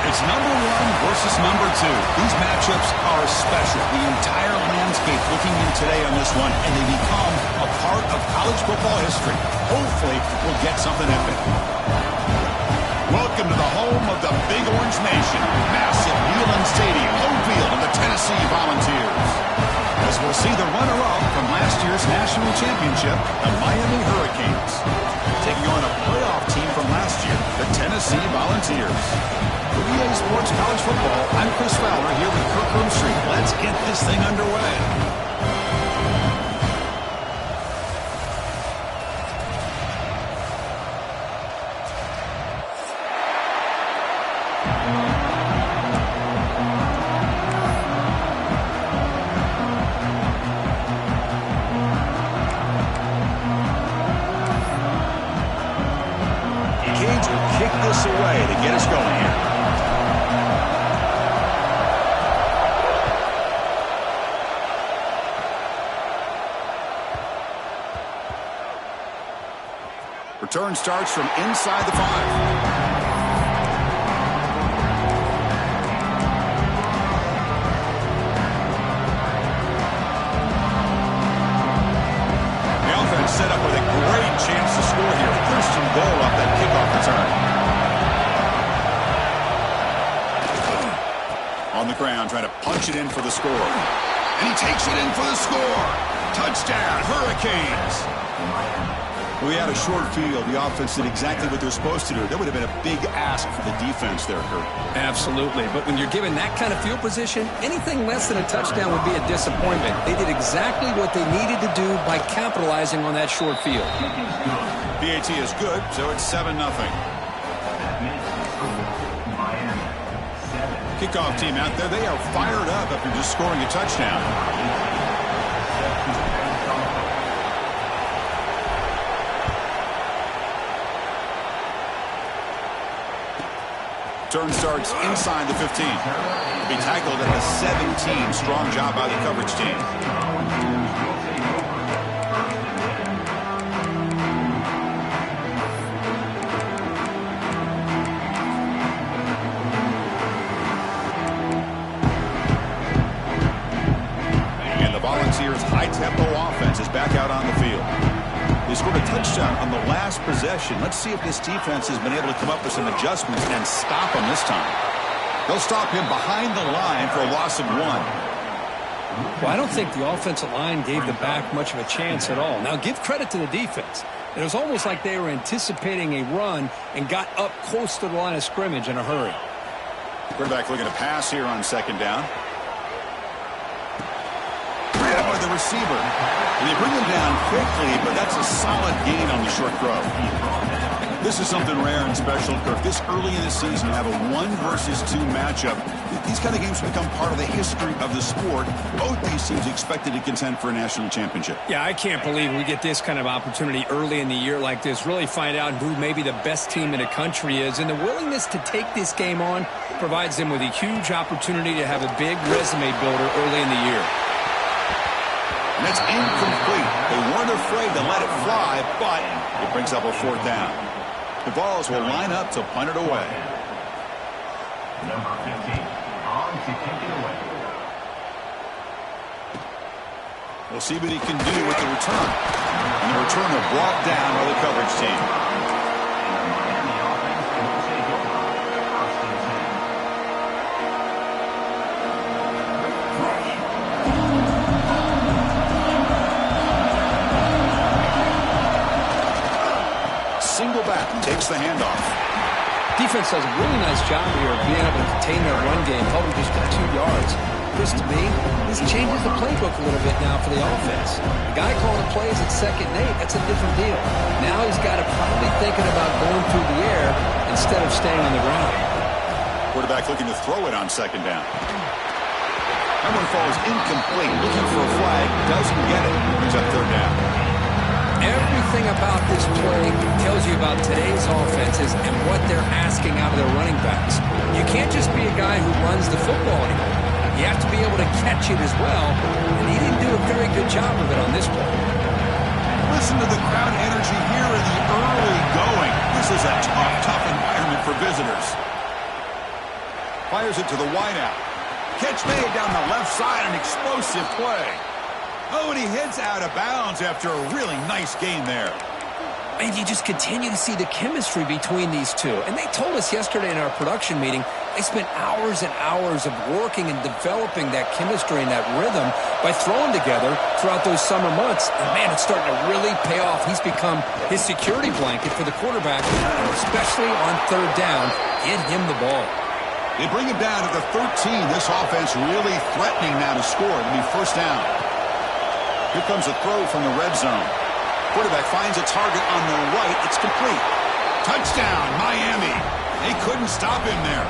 It's number one versus number two. These matchups are special. The entire landscape looking in today on this one, and they become a part of college football history. Hopefully, we'll get something epic. Welcome to the home of the Big Orange Nation. Massive Neyland Stadium, home field of the Tennessee Volunteers. As we'll see the runner-up from last year's national championship, the Miami Hurricanes. Taking on a playoff team from last year, the Tennessee Volunteers. For EA Sports College Football, I'm Chris Fowler here with Kirk Herbstreit. Let's get this thing underway. Canes will kick this away to get us going here. Return starts from inside the 5. The offense set up with a great chance to score here. First and goal off that kickoff return. On the ground, trying to punch it in for the score. And he takes it in for the score. Touchdown, Hurricanes. We had a short field. The offense did exactly what they're supposed to do. That would have been a big ask for the defense there, Kurt. Absolutely. But when you're given that kind of field position, anything less than a touchdown would be a disappointment. They did exactly what they needed to do by capitalizing on that short field. PAT is good, so it's 7-0. Kickoff team out there, they are fired up after just scoring a touchdown. Turn starts inside the 15. Be tackled at the 17. Strong job by the coverage team. And the Volunteers' high-tempo offense is back out on the field. They scored a touchdown on the last possession. Let's see if this defense has been able to come up with some adjustments and stop him this time. They'll stop him behind the line for a loss of 1. Well, I don't think the offensive line gave the back much of a chance at all. Now, give credit to the defense. It was almost like they were anticipating a run and got up close to the line of scrimmage in a hurry. Quarterback looking to pass here on second down. By the receiver. And they bring him down quickly, but that's a solid gain on the short throw. This is something rare and special, Kirk. This early in the season, have a 1 versus 2 matchup. These kind of games become part of the history of the sport. Both these teams expected to contend for a national championship. Yeah, I can't believe we get this kind of opportunity early in the year like this. Really find out who maybe the best team in the country is. And the willingness to take this game on provides them with a huge opportunity to have a big resume builder early in the year. And it's incomplete. They weren't afraid to let it fly, but it brings up a 4th down. The Vols will line up to punt it away. Number 15 on to kick it away. We'll see what he can do with the return. And the return will brought down by the coverage team. Single back takes the handoff. Defense does a really nice job here of being able to contain their run game, held them just to 2 yards. Chris, to me, this changes the playbook a little bit now for the offense. The guy calling the plays at 2nd and 8, that's a different deal. Now he's got to probably thinking about going through the air instead of staying on the ground. Quarterback looking to throw it on 2nd down. That one falls incomplete. Looking for a flag, doesn't get it. Brings up 3rd down. Everything about this play tells you about today's offenses and what they're asking out of their running backs. You can't just be a guy who runs the football anymore. You have to be able to catch it as well, and he didn't do a very good job of it on this play. Listen to the crowd energy here in the early going. This is a tough environment for visitors. Fires it to the wideout. Catch made down the left side, an explosive play. Oh, and he heads out of bounds after a really nice game there. And you just continue to see the chemistry between these two. And they told us yesterday in our production meeting, they spent hours and hours of working and developing that chemistry and that rhythm by throwing together throughout those summer months. And, man, it's starting to really pay off. He's become his security blanket for the quarterback, and especially on third down, get him the ball. They bring him down to the 13. This offense really threatening now to score. It'll be first down. Here comes a throw from the red zone. Quarterback finds a target on the right. It's complete. Touchdown, Miami. They couldn't stop him there.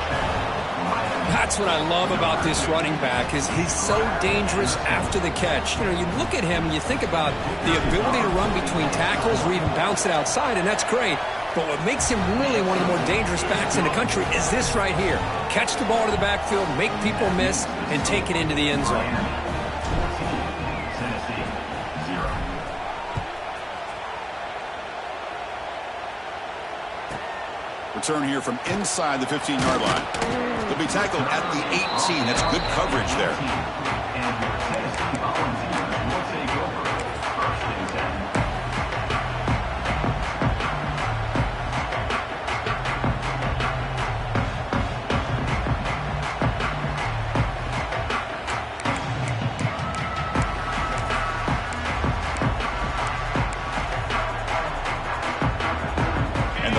That's what I love about this running back is he's so dangerous after the catch. You know, you look at him and you think about the ability to run between tackles or even bounce it outside, and that's great. But what makes him really one of the more dangerous backs in the country is this right here. Catch the ball to the backfield, make people miss, and take it into the end zone. Return here from inside the 15-yard line. They'll be tackled at the 18. That's good coverage there.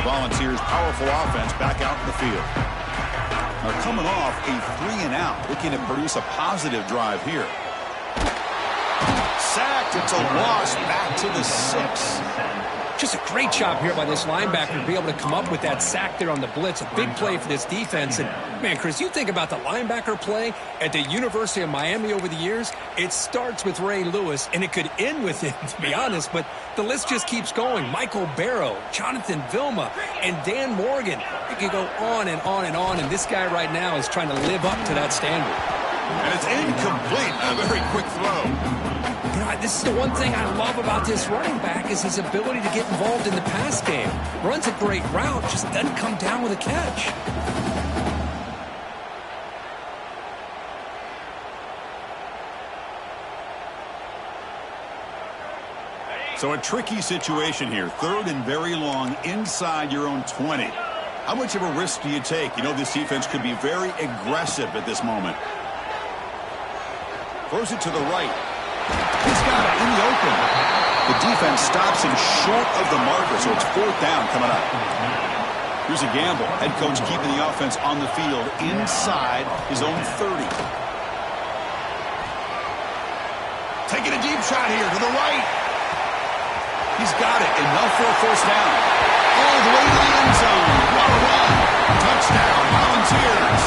Volunteers' powerful offense back out in the field. Now coming off a 3-and-out, looking to produce a positive drive here. Sacked. It's a loss back to the 6. Just a great job here by this linebacker to be able to come up with that sack there on the blitz. A big play for this defense. And, man, Chris, you think about the linebacker play at the University of Miami over the years, it starts with Ray Lewis, and it could end with him, to be honest. But the list just keeps going. Michael Barrow, Jonathan Vilma, and Dan Morgan. It could go on and on and on, and this guy right now is trying to live up to that standard. And it's incomplete. A very quick throw. You know, this is the one thing I love about this running back is his ability to get involved in the pass game. Runs a great route, just doesn't come down with a catch. So a tricky situation here. Third and very long inside your own 20. How much of a risk do you take? You know this defense could be very aggressive at this moment. Throws it to the right. He's got it in the open. The defense stops him short of the marker, so it's fourth down coming up. Here's a gamble. Head coach keeping the offense on the field inside his own 30. Taking a deep shot here to the right. He's got it, enough for a first down. All the way to the end zone. What a run. Touchdown, Volunteers.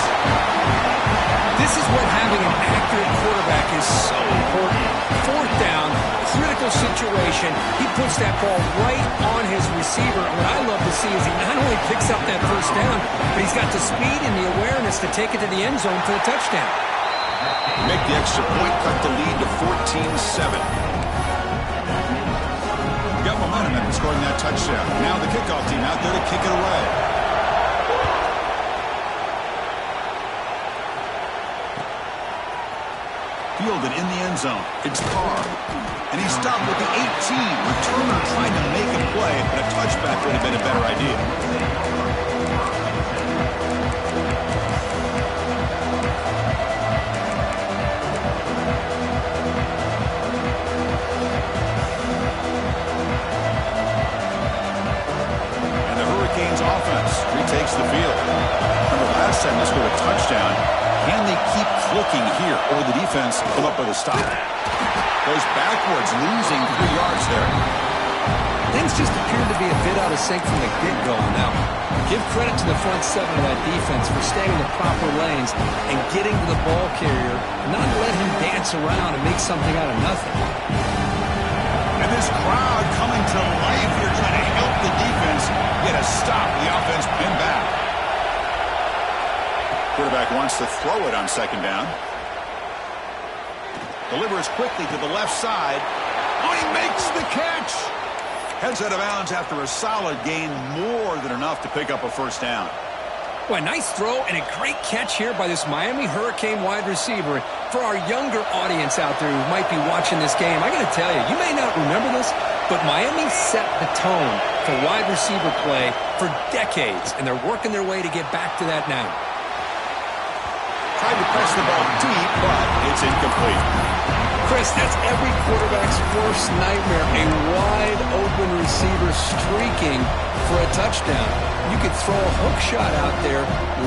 This is what having an accurate quarterback is so important. Fourth down, critical situation. He puts that ball right on his receiver. And what I love to see is he not only picks up that first down, but he's got the speed and the awareness to take it to the end zone for a touchdown. Make the extra point, cut the lead to 14-7. Got momentum after scoring that touchdown. Now the kickoff team out there to kick it away. Fielded in the end zone. It's Carr. And he's stopped with the 18. Returner trying to make a play, but a touchback would have been a better idea. And the Hurricanes offense retakes the field. Remember last time they scored a touchdown. Can they keep clicking here, or will the defense come up with a stop? Goes backwards, losing 3 yards there. Things just appear to be a bit out of sync from the get-go. Now, give credit to the front seven of that defense for staying in the proper lanes and getting to the ball carrier, not let him dance around and make something out of nothing. And this crowd coming to life here, trying to help the defense get a stop. The offense pinned back. Quarterback wants to throw it on second down. Delivers quickly to the left side. Oh, he makes the catch. Heads out of bounds after a solid gain, more than enough to pick up a first down. Well, a nice throw and a great catch here by this Miami Hurricane wide receiver. For our younger audience out there who might be watching this game, I got to tell you, you may not remember this, but Miami set the tone for wide receiver play for decades, and they're working their way to get back to that now. Tried to press the ball deep, but it's incomplete. Chris, that's every quarterback's worst nightmare, a wide-open receiver streaking for a touchdown. You could throw a hook shot out there,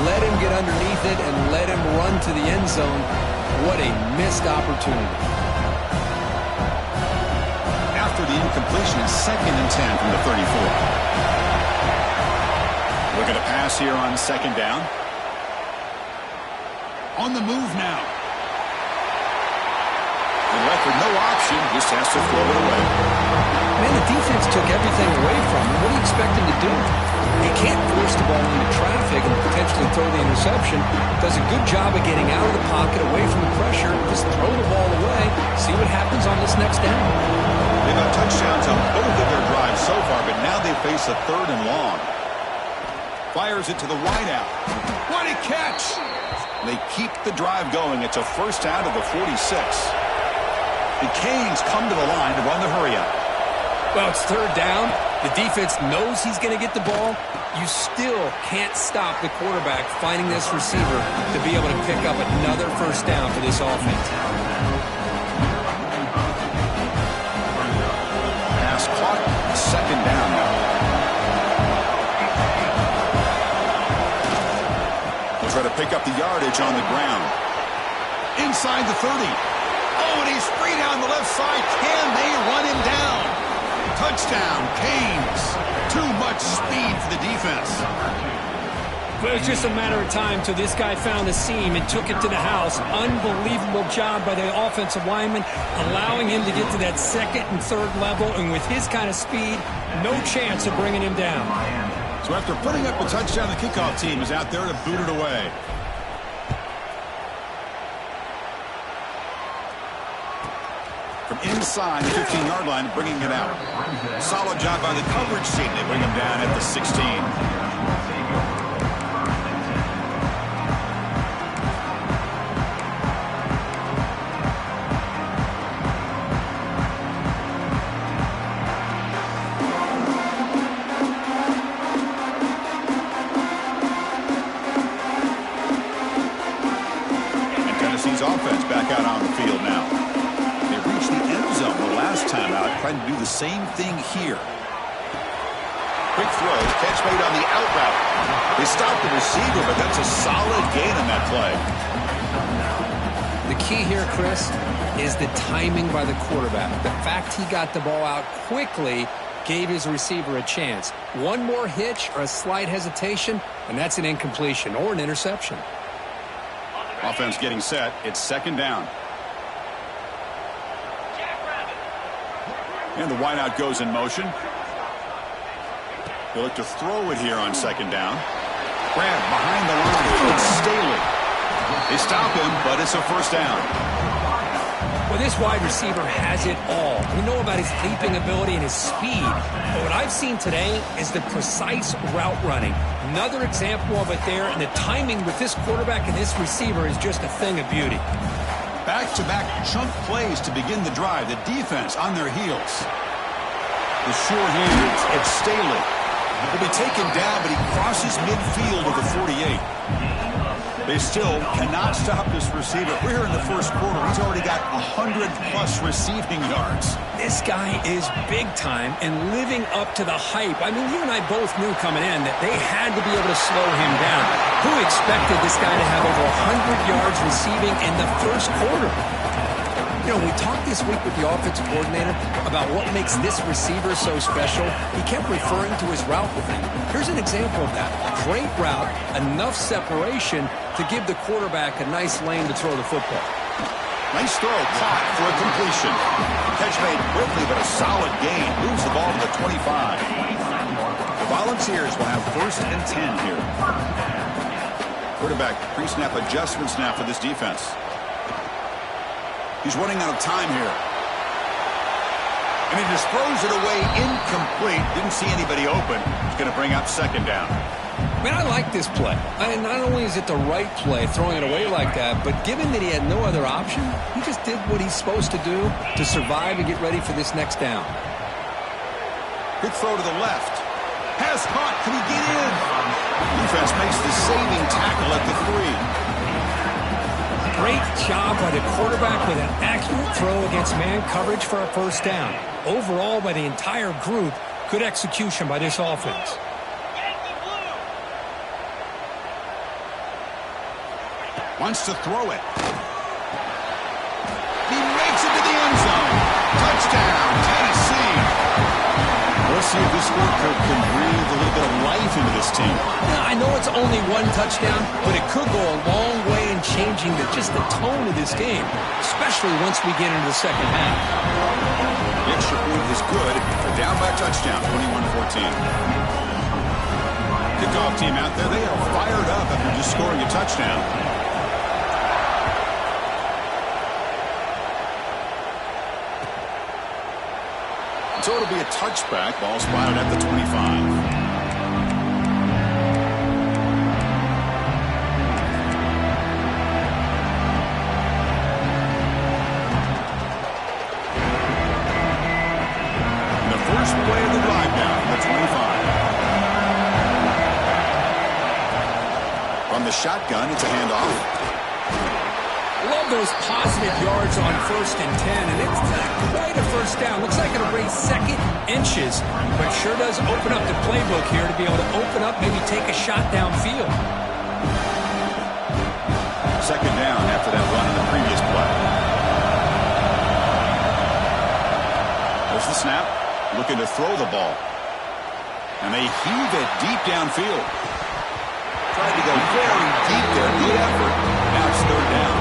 let him get underneath it, and let him run to the end zone. What a missed opportunity. After the incompletion, it's 2nd and 10 from the 34. Look at a pass here on 2nd down. On the move now. And left with no option, just has to throw it away. Man, the defense took everything away from him. What do you expect him to do? He can't force the ball into traffic and potentially throw the interception. Does a good job of getting out of the pocket, away from the pressure. Just throw the ball away. See what happens on this next down. They've got touchdowns on both of their drives so far, but now they face a 3rd and long. Fires it to the wideout. What a catch! They keep the drive going. It's a 1st down to the 46. The Canes come to the line to run the hurry-up. Well, it's 3rd down. The defense knows he's going to get the ball. You still can't stop the quarterback finding this receiver to be able to pick up another 1st down for this offense. Pass caught. 2nd down now. They'll try to pick up the yardage on the ground. Inside the 30. Oh, and he's free down the left side. Can they run him down? Touchdown, Canes. Too much speed for the defense. But it was just a matter of time till this guy found a seam and took it to the house. Unbelievable job by the offensive lineman, allowing him to get to that 2nd and 3rd level, and with his kind of speed, no chance of bringing him down. So after putting up a touchdown, the kickoff team is out there to boot it away. From inside the 15-yard line, bringing it out. Solid job by the coverage team. They bring him down at the 16. And Tennessee's offense back out on the field now. The end zone the last time out, trying to do the same thing here. Quick throw, catch made on the out route. They stopped the receiver, but that's a solid gain on that play. The key here, Chris, is the timing by the quarterback. The fact he got the ball out quickly gave his receiver a chance. One more hitch or a slight hesitation, and that's an incompletion or an interception. Offense getting set. It's 2nd down. And the wideout goes in motion. They look to throw it here on 2nd down. Grab behind the line. It's Staley. They stop him, but it's a 1st down. Well, this wide receiver has it all. We know about his leaping ability and his speed. But what I've seen today is the precise route running. Another example of it there. And the timing with this quarterback and this receiver is just a thing of beauty. Back-to-back chunk plays to begin the drive. The defense on their heels. The sure hands. It's Staley. He'll be taken down, but he crosses midfield of the 48. They still cannot stop this receiver. We're here in the 1st quarter. He's already got 100-plus receiving yards. This guy is big time and living up to the hype. I mean, you and I both knew coming in that they had to be able to slow him down. Who expected this guy to have over 100 yards receiving in the 1st quarter? You know, we talked this week with the offensive coordinator about what makes this receiver so special. He kept referring to his route with him. Here's an example of that. Great route, enough separation to give the quarterback a nice lane to throw the football. Nice throw, caught for a completion. Catch made quickly, but a solid gain. Moves the ball to the 25. The Volunteers will have 1st and 10 here. Quarterback pre-snap adjustments now for this defense. He's running out of time here. And he just throws it away incomplete. Didn't see anybody open. He's going to bring up 2nd down. mean, I like this play. Not only is it the right play, throwing it away like that, but given that he had no other option, he just did what he's supposed to do to survive and get ready for this next down. Good throw to the left. Has caught. Can he get in? Defense makes the saving tackle at the 3. Great job by the quarterback with an accurate throw against man coverage for a first down. Overall, by the entire group, good execution by this offense. Wants to throw it. He makes it to the end zone. Touchdown, Tennessee. Let's see if this score can breathe a little bit of life into this team. Now, I know it's only one touchdown, but it could go a long way in changing just the tone of this game, especially once we get into the second half. The extra point is good. They're down by a touchdown, 21-14. Kickoff team out there, they are fired up after just scoring a touchdown. So it'll be a touchback. Ball spotted at the 25. Play of the drive down from the 25. From the shotgun, it's a handoff. Love those positive yards on 1st and 10, and it's not quite a first down. Looks like it'll bring second inches, but sure does open up the playbook here to be able to open up, maybe take a shot downfield. Second down after that run in the previous play. There's the snap. Looking to throw the ball. And they heave it deep downfield. Tried to go very deep there. Good effort. Now it's third down.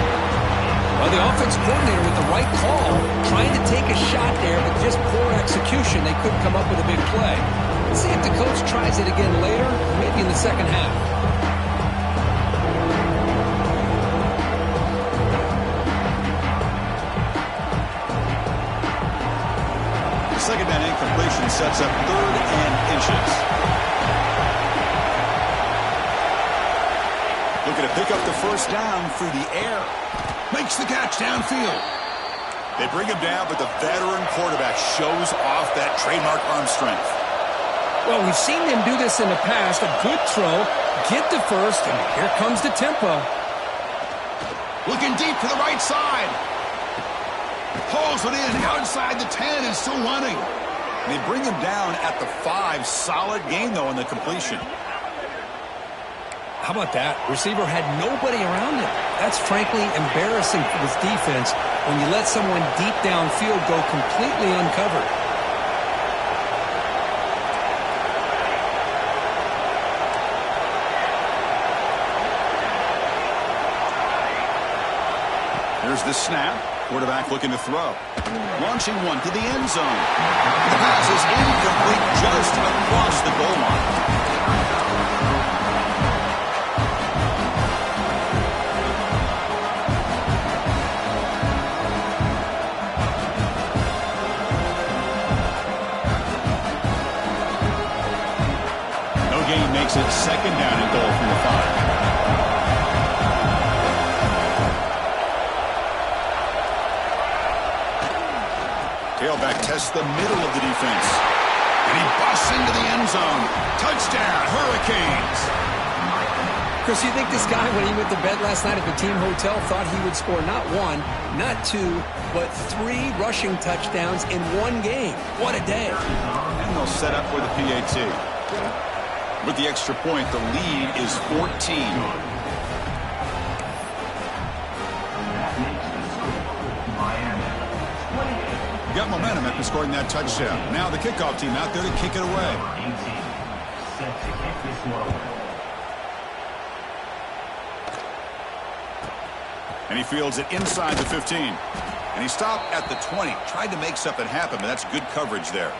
Well, the offense coordinator with the right call, trying to take a shot there, but just poor execution. They couldn't come up with a big play. Let's see if the coach tries it again later, maybe in the second half. Second down incompletion sets up 3rd and inches. Looking to pick up the first down through the air. Makes the catch downfield. They bring him down, but the veteran quarterback shows off that trademark arm strength. Well, we've seen them do this in the past. A good throw, get the first, and here comes the tempo. Looking deep to the right side. Pulls it in outside the 10 and still running. They bring him down at the 5. Solid gain, though, in the completion. How about that? Receiver had nobody around him. That's frankly embarrassing for this defense when you let someone deep downfield go completely uncovered. Here's the snap. Quarterback looking to throw. Launching one to the end zone. The pass is incomplete just across the goal line. No gain makes it second down and goal from the 5. Tailback tests the middle of the defense. And he busts into the end zone. Touchdown, Hurricanes. Chris, you think this guy, when he went to bed last night at the team hotel, thought he would score not 1, not 2, but 3 rushing touchdowns in one game? What a day. And they'll set up for the PAT. With the extra point, the lead is 14. Got momentum after scoring that touchdown. Now the kickoff team out there to kick it away. Set to kick this one away. And he fields it inside the 15. And he stopped at the 20. Tried to make something happen, but that's good coverage there.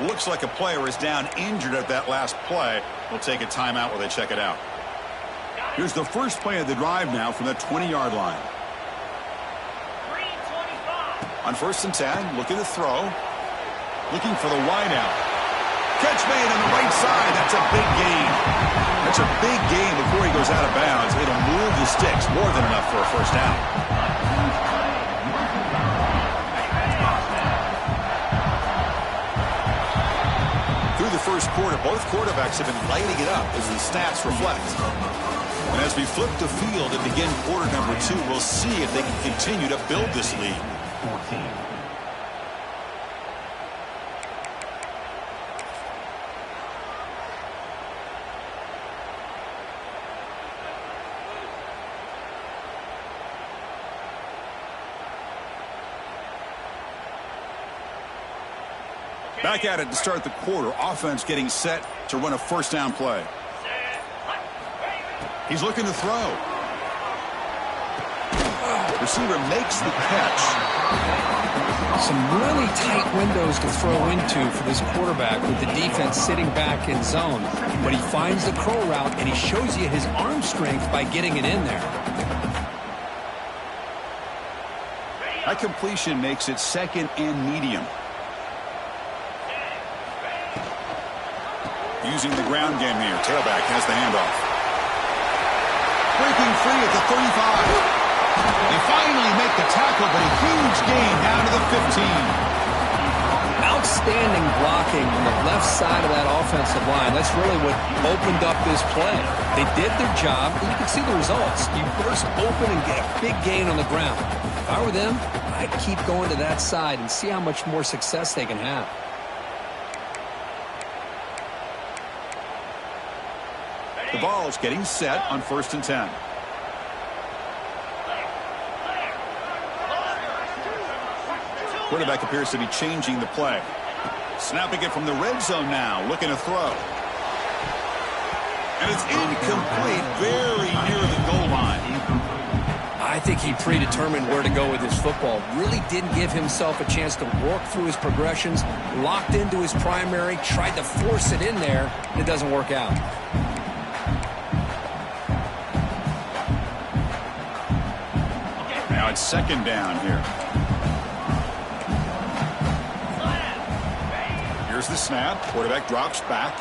Looks like a player is down injured at that last play. We'll take a timeout while they check it out. Here's the first play of the drive now from the 20-yard line. On 1st and 10, looking to throw. Looking for the wide out. Catch made on the right side. That's a big gain. That's a big gain before he goes out of bounds. It'll move the sticks, more than enough for a first down. Through the first quarter, both quarterbacks have been lighting it up, as the stats reflect. And as we flip the field and begin quarter number 2, we'll see if they can continue to build this lead. 14. Back at it to start the quarter. Offense getting set to run a first down play. He's looking to throw. Receiver makes the catch. Some really tight windows to throw into for this quarterback with the defense sitting back in zone. But he finds the crow route, and he shows you his arm strength by getting it in there. That completion makes it second and medium. Using the ground game here. Tailback has the handoff. Breaking free at the 35. They finally make the tackle, but a huge gain down to the 15. Outstanding blocking on the left side of that offensive line. That's really what opened up this play. They did their job, and you can see the results. You burst open and get a big gain on the ground. If I were them, I'd keep going to that side and see how much more success they can have. The ball is getting set on 1st and 10. Quarterback appears to be changing the play. Snapping it from the red zone now, looking to throw. And it's incomplete, very near the goal line. I think he predetermined where to go with his football. Really didn't give himself a chance to work through his progressions. Locked into his primary, tried to force it in there, and it doesn't work out. Now it's second down here. Here's the snap. Quarterback drops back.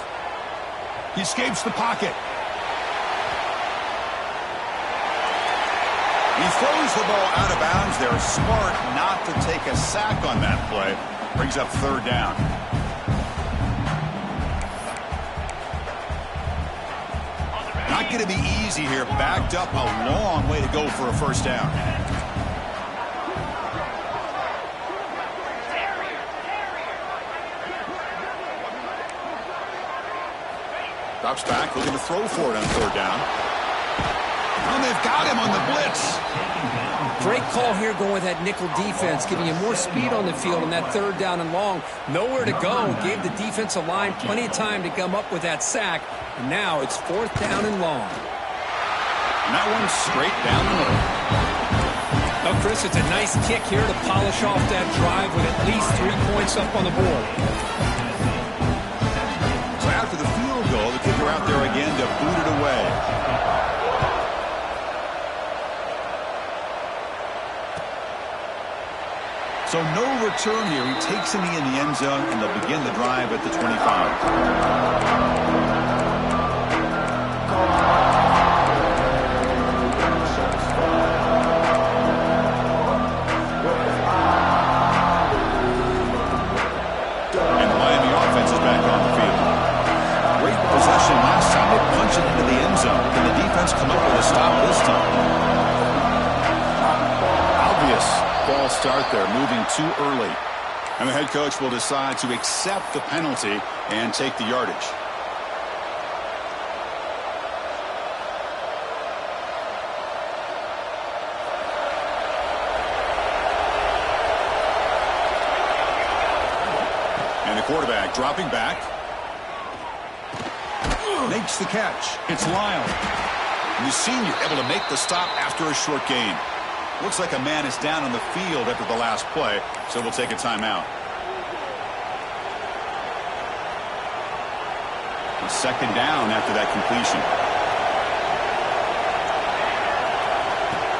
He escapes the pocket. He throws the ball out of bounds there. Smart not to take a sack on that play. Brings up 3rd down. Not going to be easy here. Backed up a long way to go for a first down. Drops back, looking to throw for it on 3rd down. And they've got him on the blitz. Great call here going with that nickel defense, giving you more speed on the field on that 3rd down and long. Nowhere to go. Gave the defensive line plenty of time to come up with that sack. And now it's 4th down and long. And that one's straight down the middle. Now, Chris, it's a nice kick here to polish off that drive with at least 3 points up on the board. So after the field goal, the kicker out there again to boot it away. So no return here. He takes him in the end zone, and they'll begin the drive at the 25. Last time they punched it into the end zone. Can the defense come up with a stop this time? Obvious false start there, moving too early. And the head coach will decide to accept the penalty and take the yardage. And the quarterback dropping back. Makes the catch. It's Lyle. The senior able to make the stop after a short gain. Looks like a man is down on the field after the last play, so we'll take a timeout. And 2nd down after that completion.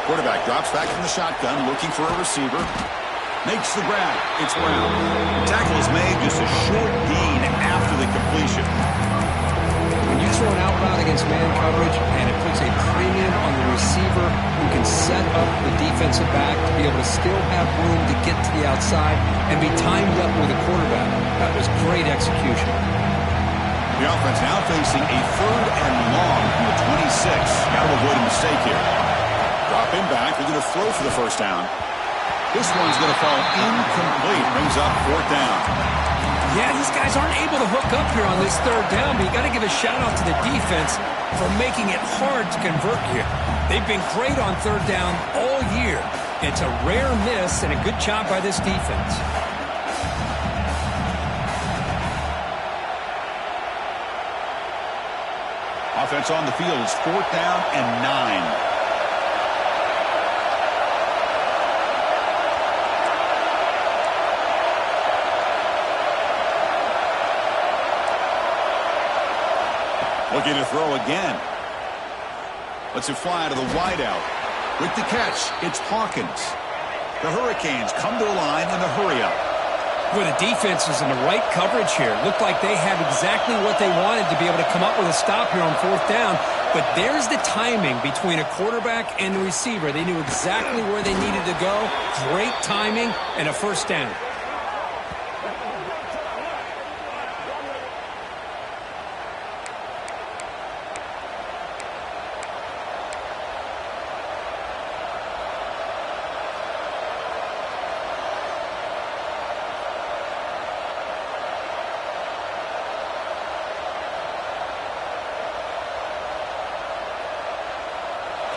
Quarterback drops back from the shotgun, looking for a receiver. Makes the grab. It's Brown. The tackle is made just a short gain after the completion. When you throw an out route against man coverage, and it puts a premium on the receiver who can set up the defensive back to be able to still have room to get to the outside and be timed up with a quarterback. That was great execution. The offense now facing a 3rd and long from the 26. Got to avoid a mistake here. Drop him back. They're going to throw for the first down. This one's going to fall incomplete. Brings up 4th down. Yeah, these guys aren't able to hook up here on this 3rd down, but you got to give a shout out to the defense for making it hard to convert here. They've been great on 3rd down all year. It's a rare miss and a good job by this defense. Offense on the field is 4th down and 9. Looking to throw again. Lets it fly to the wideout. With the catch, it's Hawkins. The Hurricanes come to the line in the hurry-up. Well, the defense is in the right coverage here. Looked like they had exactly what they wanted to be able to come up with a stop here on 4th down. But there's the timing between a quarterback and the receiver. They knew exactly where they needed to go. Great timing and a 1st down.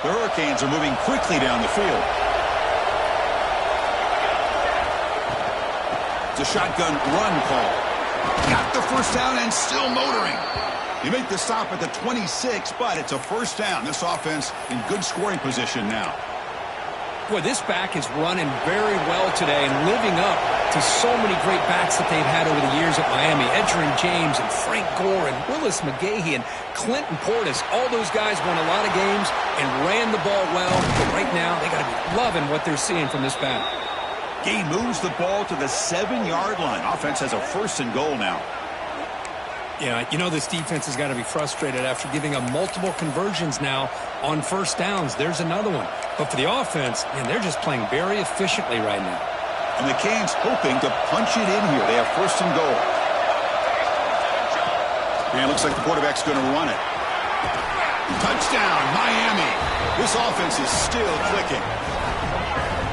The Hurricanes are moving quickly down the field. It's a shotgun run call. Got the 1st down and still motoring. You make the stop at the 26, but it's a 1st down. This offense in good scoring position now. Boy, this back is running very well today and living up to so many great backs that they've had over the years at Miami. Edgerrin James and Frank Gore and Willis McGahee and Clinton Portis. All those guys won a lot of games and ran the ball well. But right now, they got to be loving what they're seeing from this back. Gay moves the ball to the 7-yard line. Offense has a 1st and goal now. Yeah, you know this defense has got to be frustrated after giving up multiple conversions now on 1st downs. There's another one. But for the offense, man, they're just playing very efficiently right now. And the Canes hoping to punch it in here. They have 1st and goal. And it looks like the quarterback's going to run it. Touchdown, Miami. This offense is still clicking.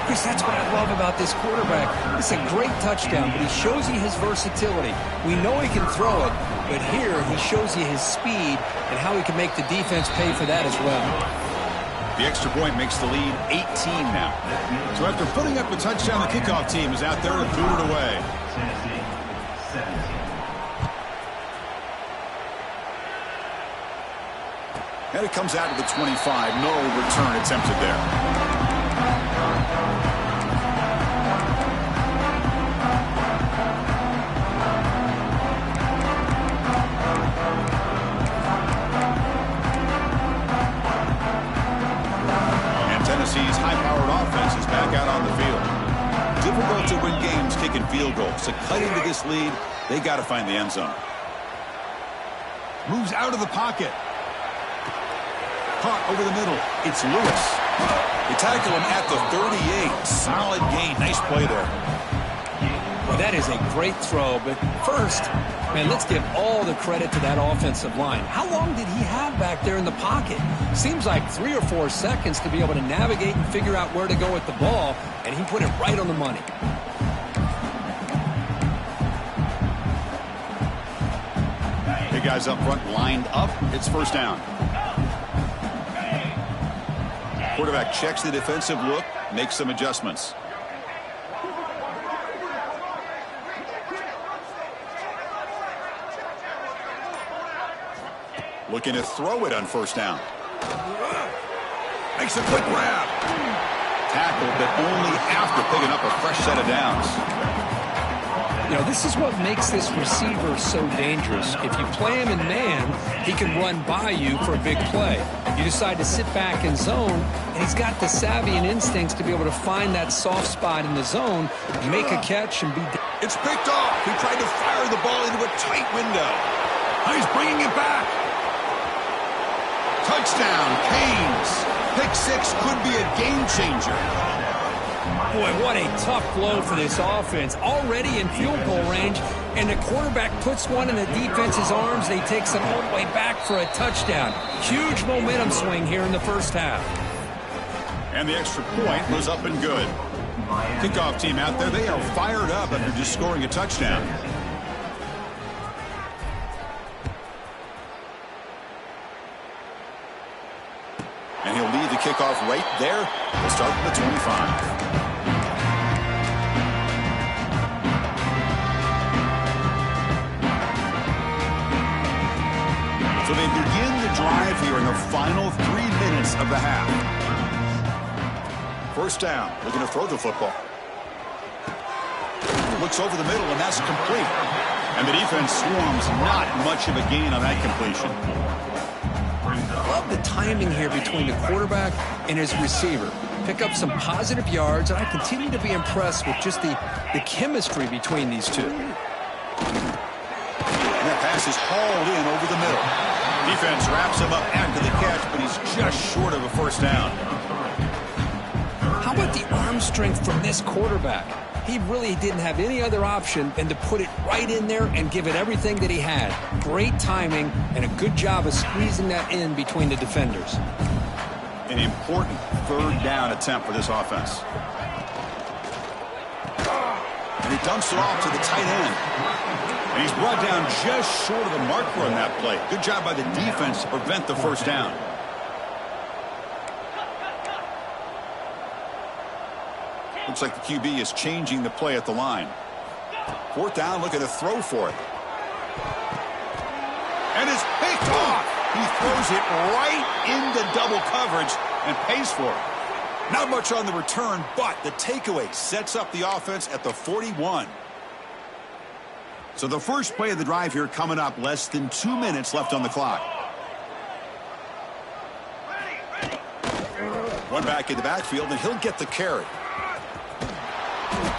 Chris, that's what I love about this quarterback. It's a great touchdown, but he shows you his versatility. We know he can throw it, but here he shows you his speed and how he can make the defense pay for that as well. The extra point makes the lead 18 now. So after putting up a touchdown, the kickoff team is out there to boot it away. And it comes out to the 25. No return attempted there. Tennessee's high-powered offense is back out on the field. Difficult to win games kicking field goals. To cut into this lead, they got to find the end zone. Moves out of the pocket. Caught over the middle. It's Lewis. They tackle him at the 38. Solid gain. Nice play there. Well, that is a great throw, but first, man, let's give all the credit to that offensive line. How long did he have back there in the pocket? Seems like 3 or 4 seconds to be able to navigate and figure out where to go with the ball, and he put it right on the money. Big guys up front lined up. It's 1st down. Quarterback checks the defensive look, makes some adjustments. Looking to throw it on 1st down. Makes a quick grab. Tackled, but only after picking up a fresh set of downs. You know, this is what makes this receiver so dangerous. If you play him in man, he can run by you for a big play. You decide to sit back in zone, and he's got the savvy and instincts to be able to find that soft spot in the zone, make a catch, and be... It's picked off. He tried to fire the ball into a tight window. Now he's bringing it back. Touchdown, Canes. Pick six could be a game changer. Boy, what a tough blow for this offense. Already in field goal range, and the quarterback puts one in the defense's arms. They takes it all the way back for a touchdown. Huge momentum swing here in the first half. And the extra point was up and good. Kickoff team out there, they are fired up after just scoring a touchdown. And he'll lead the kickoff right there. We'll start at the 25. So they begin the drive here in the final 3 minutes of the half. First down, looking to throw the football. Looks over the middle, and that's complete. And the defense swarms, not much of a gain on that completion. Love the timing here between the quarterback and his receiver. Pick up some positive yards, and I continue to be impressed with just the chemistry between these two. And that pass is hauled in over the middle. Defense wraps him up after the catch, but he's just short of a first down. How about the arm strength from this quarterback? He really didn't have any other option than to put it right in there and give it everything that he had. Great timing and a good job of squeezing that in between the defenders. An important third down attempt for this offense. And he dumps it off to the tight end. And he's brought down just short of the marker on that play. Good job by the defense to prevent the first down. Looks like the QB is changing the play at the line. Fourth down, looking to throw for it. And it's picked off. He throws it right into double coverage and pays for it. Not much on the return, but the takeaway sets up the offense at the 41. So the first play of the drive here coming up, less than 2 minutes left on the clock. One back in the backfield, and he'll get the carry.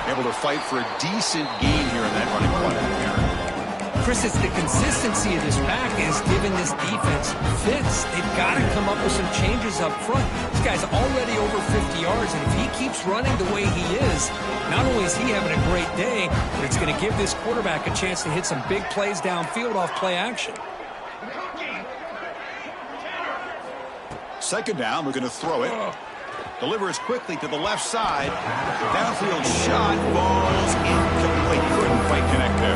Able to fight for a decent gain here in that running play. Chris, it's the consistency of this back is giving this defense fits. They've got to come up with some changes up front. This guy's already over 50 yards, and if he keeps running the way he is, not only is he having a great day, but it's going to give this quarterback a chance to hit some big plays downfield off play action. Second down, we're going to throw it. Delivers quickly to the left side. Downfield shot, balls incomplete. Couldn't quite connect there.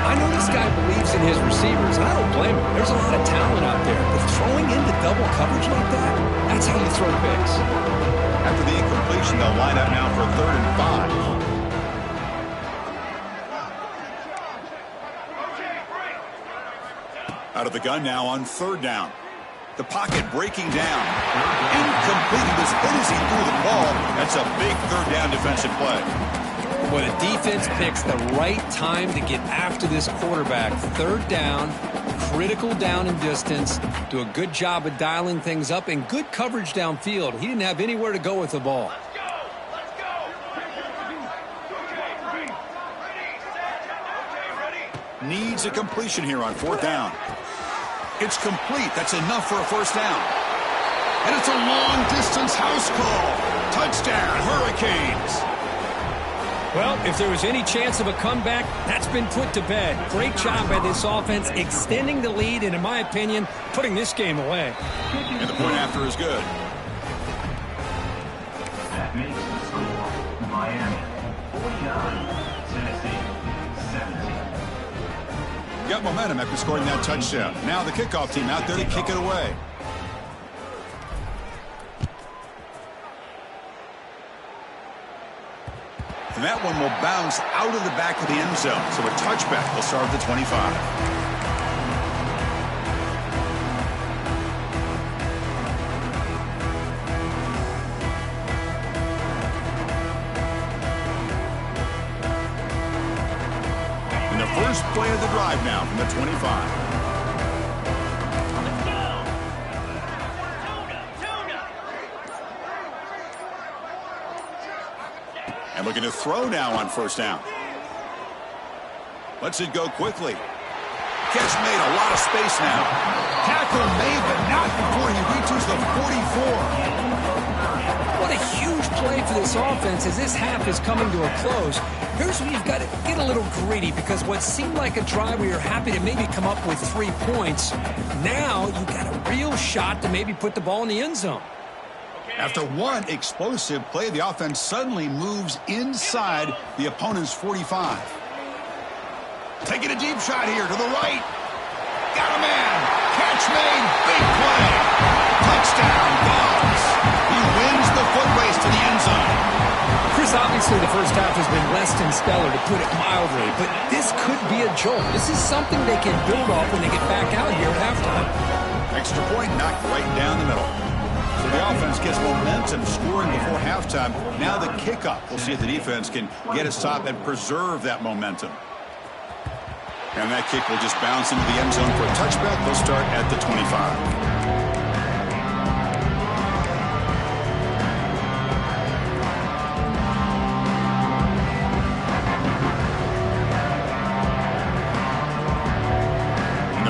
I know this guy believes in his receivers, and I don't blame him. There's a lot of talent out there, but throwing into double coverage like that, that's how you throw picks. After the incompletion, they'll line up now for a 3rd and 5. Out of the gun now on 3rd down. The pocket breaking down. Incomplete. He was hit as he threw the ball. That's a big 3rd down defensive play. Well, the defense picks the right time to get after this quarterback. 3rd down, critical down and distance. Do a good job of dialing things up and good coverage downfield. He didn't have anywhere to go with the ball. Needs a completion here on 4th down. It's complete. That's enough for a first down. And it's a long-distance house call. Touchdown, Hurricanes. Well, if there was any chance of a comeback, that's been put to bed. Great job by this offense, extending the lead, and in my opinion, putting this game away. And the point after is good. That makes the score Miami 49, Tennessee 17. Got momentum after scoring that touchdown. Now the kickoff team out there to kick it away. And that one will bounce out of the back of the end zone. So a touchback will start at the 25. And the first play of the drive now from the 25. And looking to throw now on 1st down. Lets it go quickly. Catch made, a lot of space now. Tackle made, but not before he reaches the 44. What a huge play for this offense as this half is coming to a close. Here's where you've got to get a little greedy because what seemed like a drive where you're happy to maybe come up with 3 points, now you've got a real shot to maybe put the ball in the end zone. After one explosive play, the offense suddenly moves inside the opponent's 45. Taking a deep shot here to the right. Got a man. Catch made. Big play. Touchdown, Dogs. He wins the foot race to the end zone. Chris, obviously the first half has been less than stellar, to put it mildly, but this could be a jolt. This is something they can build off when they get back out here at halftime. Extra point knocked right down the middle. So the offense gets momentum scoring before halftime. Now the kickoff. We'll see if the defense can get a stop and preserve that momentum. And that kick will just bounce into the end zone for a touchback. They'll start at the 25.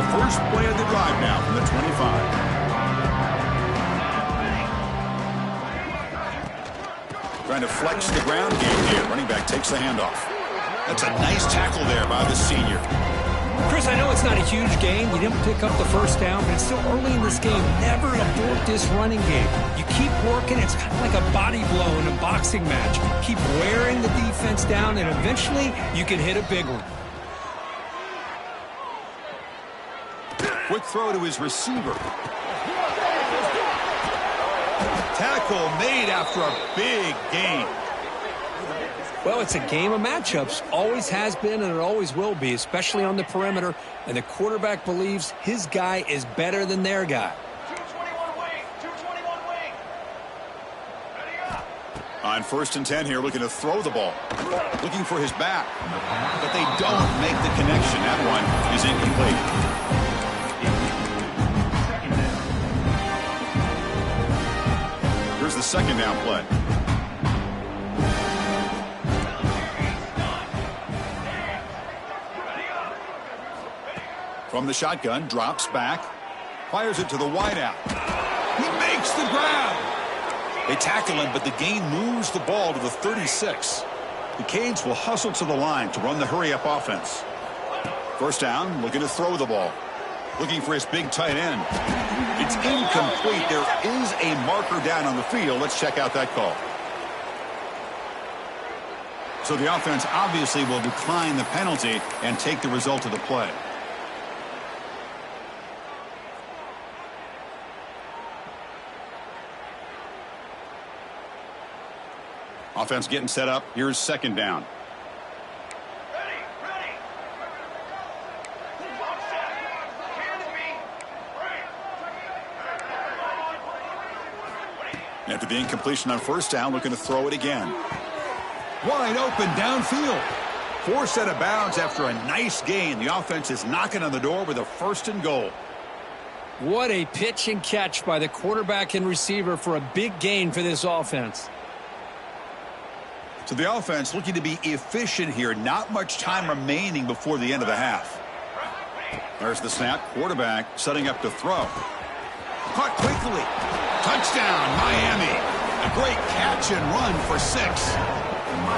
First play of the drive now from the 25. Trying to flex the ground game here. Running back takes the handoff. That's a nice tackle there by the senior. Chris, I know it's not a huge game. You didn't pick up the first down, but it's still early in this game. Never abort this running game. You keep working. It's kind of like a body blow in a boxing match. Keep wearing the defense down, and eventually you can hit a big one. Quick throw to his receiver. Tackle made after a big gain. Well, it's a game of matchups. Always has been and it always will be, especially on the perimeter. And the quarterback believes his guy is better than their guy. 221 wing. 221 wing. Ready up. On 1st and 10 here, looking to throw the ball. Looking for his back. But they don't make the connection. That one is incomplete. Here's the second down play. From the shotgun, drops back, fires it to the wideout. He makes the grab. They tackle him, but the gain moves the ball to the 36. The Canes will hustle to the line to run the hurry-up offense. First down, looking to throw the ball. Looking for his big tight end. It's incomplete. There is a marker down on the field. Let's check out that call. So the offense obviously will decline the penalty and take the result of the play. Offense getting set up. Here's second down. After the incompletion on first down, looking to throw it again. Wide open downfield. Forced out of bounds after a nice gain. The offense is knocking on the door with a 1st and goal. What a pitch and catch by the quarterback and receiver for a big gain for this offense. So the offense looking to be efficient here. Not much time remaining before the end of the half. There's the snap. Quarterback setting up to throw. Caught quickly. Touchdown, Miami. A great catch and run for 6.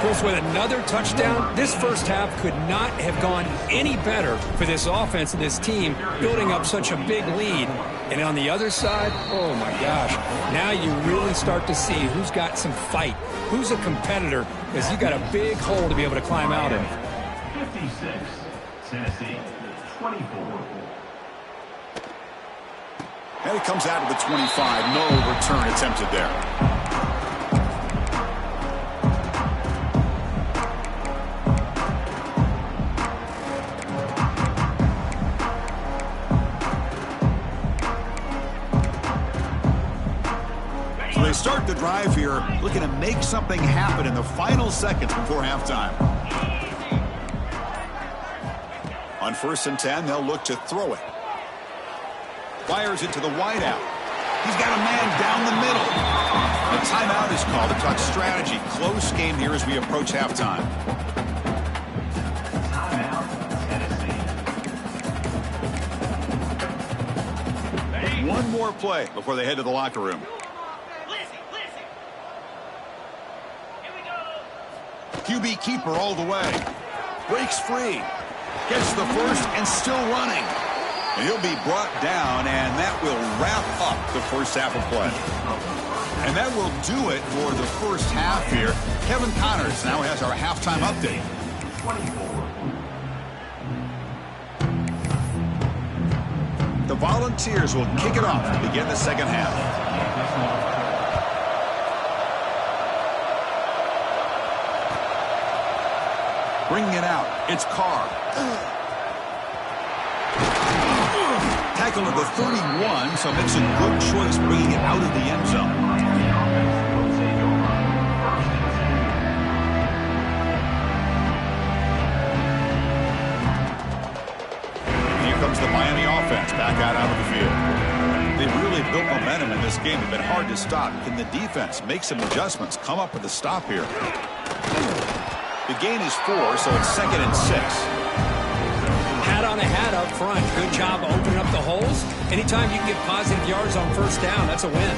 Chris, with another touchdown, this first half could not have gone any better for this offense and this team, building up such a big lead. And on the other side, oh my gosh, now you really start to see who's got some fight, who's a competitor, because you got a big hole to be able to climb out in. 56, Tennessee, 24. And it comes out of the 25. No return attempted there. So they start the drive here, looking to make something happen in the final seconds before halftime. On 1st and 10, they'll look to throw it. Fires it to the wideout. He's got a man down the middle. A timeout is called to talk strategy. Close game here as we approach halftime. Timeout, Tennessee. one more play before they head to the locker room. QB keeper all the way. Breaks free. Gets the first and still running. And he'll be brought down, and that will wrap up the first half of play. And that will do it for the first half here. Kevin Connors now has our halftime update. The Volunteers will kick it off to begin the second half. Bringing it out, it's Carr. Tackle at the 31, so makes a good choice bringing it out of the end zone. Here comes the Miami offense back out of the field. They've really built momentum in this game. It's been hard to stop. Can the defense make some adjustments, come up with a stop here? The gain is 4, so it's 2nd and 6. Hat on a hat up front. Good job opening up the holes. Anytime you can get positive yards on first down, that's a win.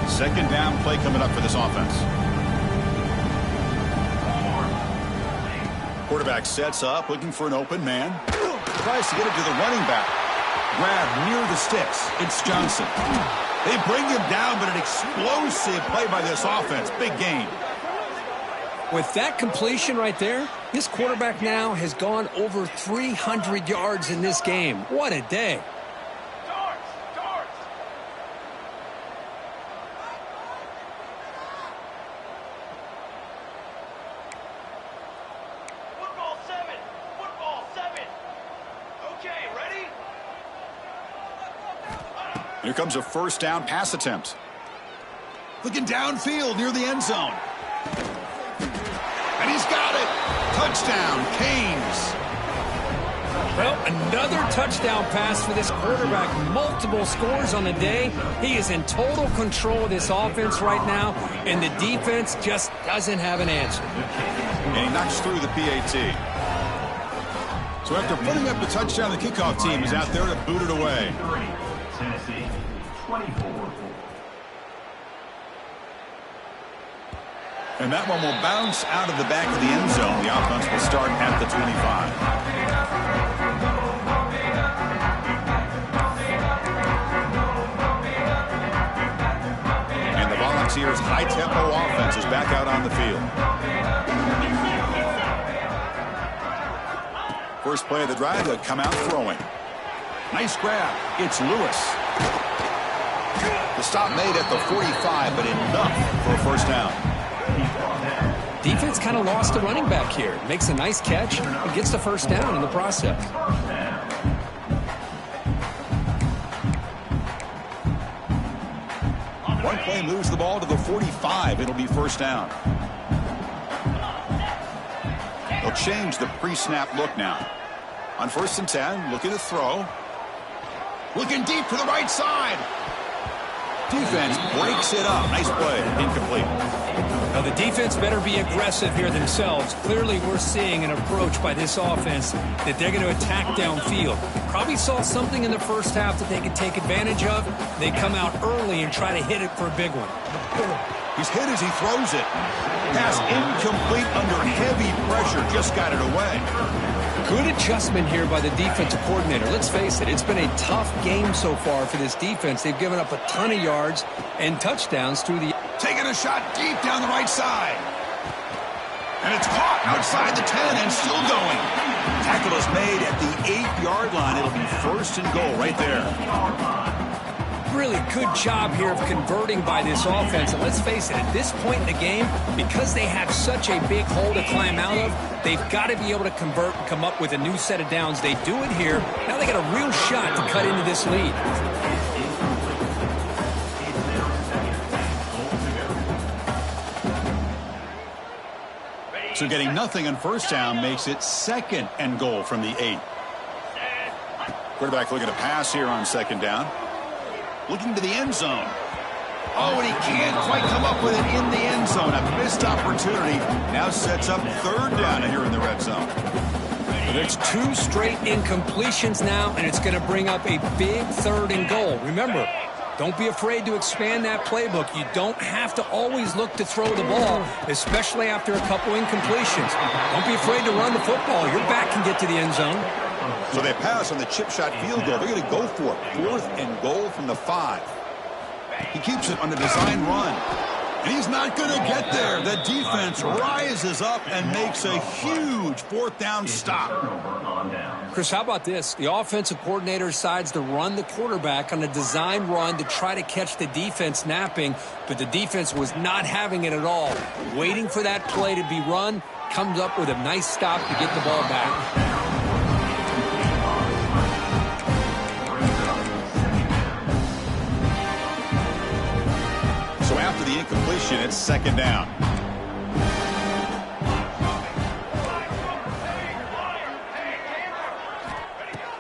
Second down play coming up for this offense. Quarterback sets up, looking for an open man. Tries to get it to the running back. Grab near the sticks. It's Johnson. They bring him down, but an explosive play by this offense. Big gain. With that completion right there, this quarterback now has gone over 300 yards in this game. What a day. Here comes a first down pass attempt. Looking downfield near the end zone. And he's got it. Touchdown, Canes. Well, another touchdown pass for this quarterback. Multiple scores on the day. He is in total control of this offense right now, and the defense just doesn't have an answer. And he knocks through the PAT. So after putting up the touchdown, the kickoff team is out there to boot it away. Tennessee, 24. And that one will bounce out of the back of the end zone. The offense will start at the 25. And the Volunteers' high-tempo offense is back out on the field. First play of the drive, they'll come out throwing. Nice grab. It's Lewis. The stop made at the 45, but enough for a first down. Defense kind of lost a running back here. Makes a nice catch and gets the first down in the process. One play moves the ball to the 45. It'll be first down. They'll change the pre-snap look now. On 1st and 10, looking to throw. Looking deep to the right side. Defense breaks it up. Nice play. Incomplete. Now the defense better be aggressive here themselves. Clearly we're seeing an approach by this offense that they're going to attack downfield. Probably saw something in the first half that they could take advantage of. They come out early and try to hit it for a big one. He's hit as he throws it. Pass incomplete under heavy pressure. Just got it away. Good adjustment here by the defensive coordinator. Let's face it, it's been a tough game so far for this defense. They've given up a ton of yards and touchdowns through the... Taking a shot deep down the right side. And it's caught outside the 10 and still going. Tackle is made at the 8-yard line. It'll be first and goal right there. Really good job here of converting by this offense. And let's face it, at this point in the game, because they have such a big hole to climb out of, they've got to be able to convert and come up with a new set of downs. They do it here. Now they got a real shot to cut into this lead. So getting nothing on first down makes it 2nd and goal from the 8. Quarterback looking to pass here on 2nd down. Looking to the end zone. Oh, and he can't quite come up with it in the end zone. A missed opportunity. Now sets up third down here in the red zone. There's 2 straight incompletions now, and it's going to bring up a big 3rd and goal. Remember, don't be afraid to expand that playbook. You don't have to always look to throw the ball, especially after a couple incompletions. Don't be afraid to run the football. Your back can get to the end zone. So they pass on the chip shot field goal. They're going to go for it. 4th and goal from the 5. He keeps it on the design run. And he's not going to get there. The defense rises up and makes a huge 4th down stop. Chris, how about this? The offensive coordinator decides to run the quarterback on a design run to try to catch the defense napping, but the defense was not having it at all. Waiting for that play to be run, comes up with a nice stop to get the ball back. After the incompletion, it's 2nd down.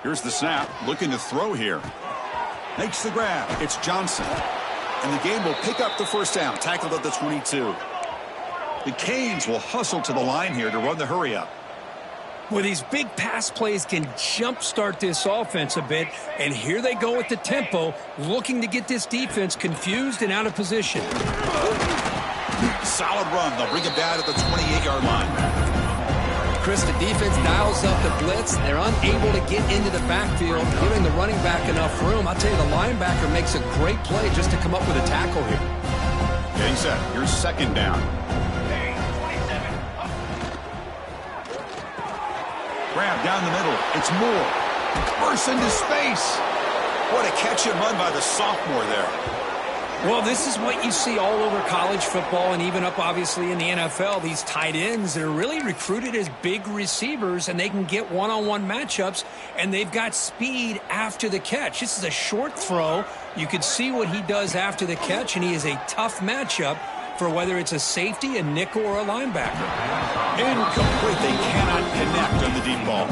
Here's the snap, looking to throw here. Makes the grab. It's Johnson. And the game will pick up the 1st down, tackled at the 22. The Canes will hustle to the line here to run the hurry up. Well, these big pass plays can jumpstart this offense a bit, and here they go with the tempo, looking to get this defense confused and out of position. Solid run. They'll bring him down at the 28-yard line. Chris, the defense dials up the blitz. They're unable to get into the backfield, giving the running back enough room. I'll tell you, the linebacker makes a great play just to come up with a tackle here. Getting set. Here's 2nd down. Grab down the middle. It's Moore. Bursts into space. What a catch and run by the sophomore there. Well, this is what you see all over college football and even up, obviously, in the NFL. These tight ends that are really recruited as big receivers, and they can get one-on-one matchups, and they've got speed after the catch. This is a short throw. You can see what he does after the catch, and he is a tough matchup for whether it's a safety, a nickel, or a linebacker. Incomplete. They cannot connect on the deep ball.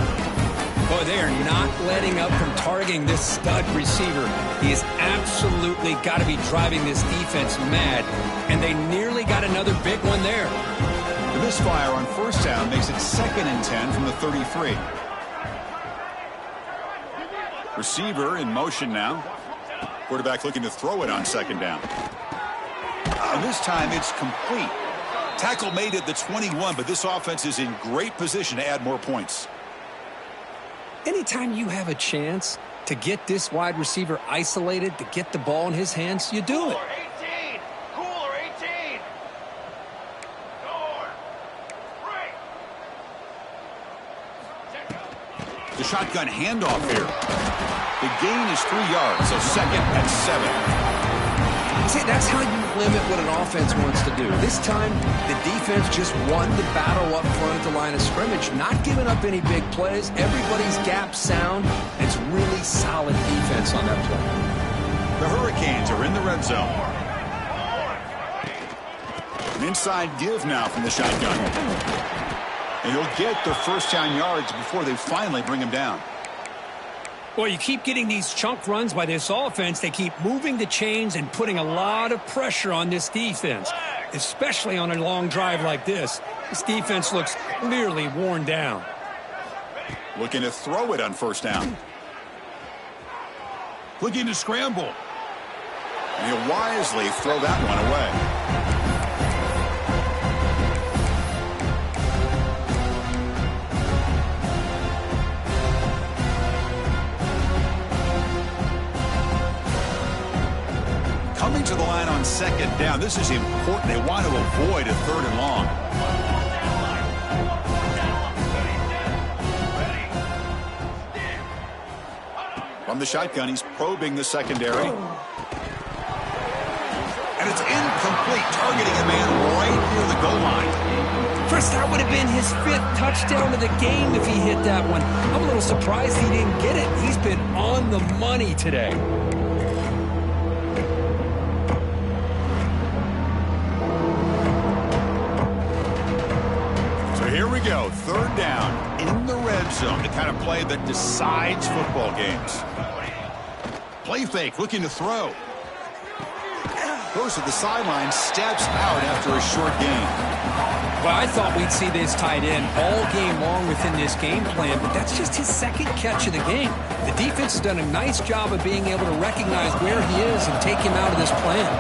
Boy, they are not letting up from targeting this stud receiver. He has absolutely got to be driving this defense mad, and they nearly got another big one there. The misfire on 1st down makes it 2nd and 10 from the 33. Receiver in motion now. Quarterback looking to throw it on 2nd down. And this time it's complete. Tackle made at the 21, but this offense is in great position to add more points. Anytime you have a chance to get this wide receiver isolated, to get the ball in his hands, you do it. Cooler 18. The shotgun handoff here. The gain is 3 yards, so 2nd and 7. See, that's how you limit what an offense wants to do. This time, the defense just won the battle up front at the line of scrimmage, not giving up any big plays. Everybody's gap sound. It's really solid defense on that play. The Hurricanes are in the red zone. An inside give now from the shotgun. And he'll get the 1st down yards before they finally bring him down. Well, you keep getting these chunk runs by this offense. They keep moving the chains and putting a lot of pressure on this defense, especially on a long drive like this. This defense looks clearly worn down. Looking to throw it on 1st down. Looking to scramble. And he'll wisely throw that one away. Coming to the line on 2nd down. This is important. They want to avoid a 3rd and long. From the shotgun, he's probing the secondary. And it's incomplete, targeting a man right near the goal line. Chris, that would have been his 5th touchdown of the game if he hit that one. I'm a little surprised he didn't get it. He's been on the money today. Here we go, 3rd down in the red zone, the kind of play that decides football games. Play fake, looking to throw. goes to the sideline, steps out after a short gain. Well, I thought we'd see this tight end all game long within this game plan, but that's just his second catch of the game. The defense has done a nice job of being able to recognize where he is and take him out of this plan.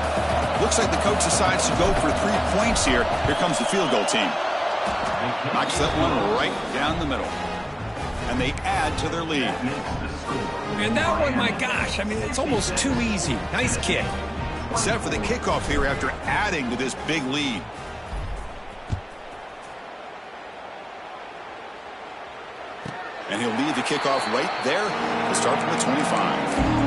Looks like the coach decides to go for 3 points here. Here comes the field goal team. Knocks that one right down the middle. And they add to their lead. And that one, my gosh, I mean, it's almost too easy. Nice kick. Set for the kickoff here after adding to this big lead. And he'll lead the kickoff right there to start from the 25.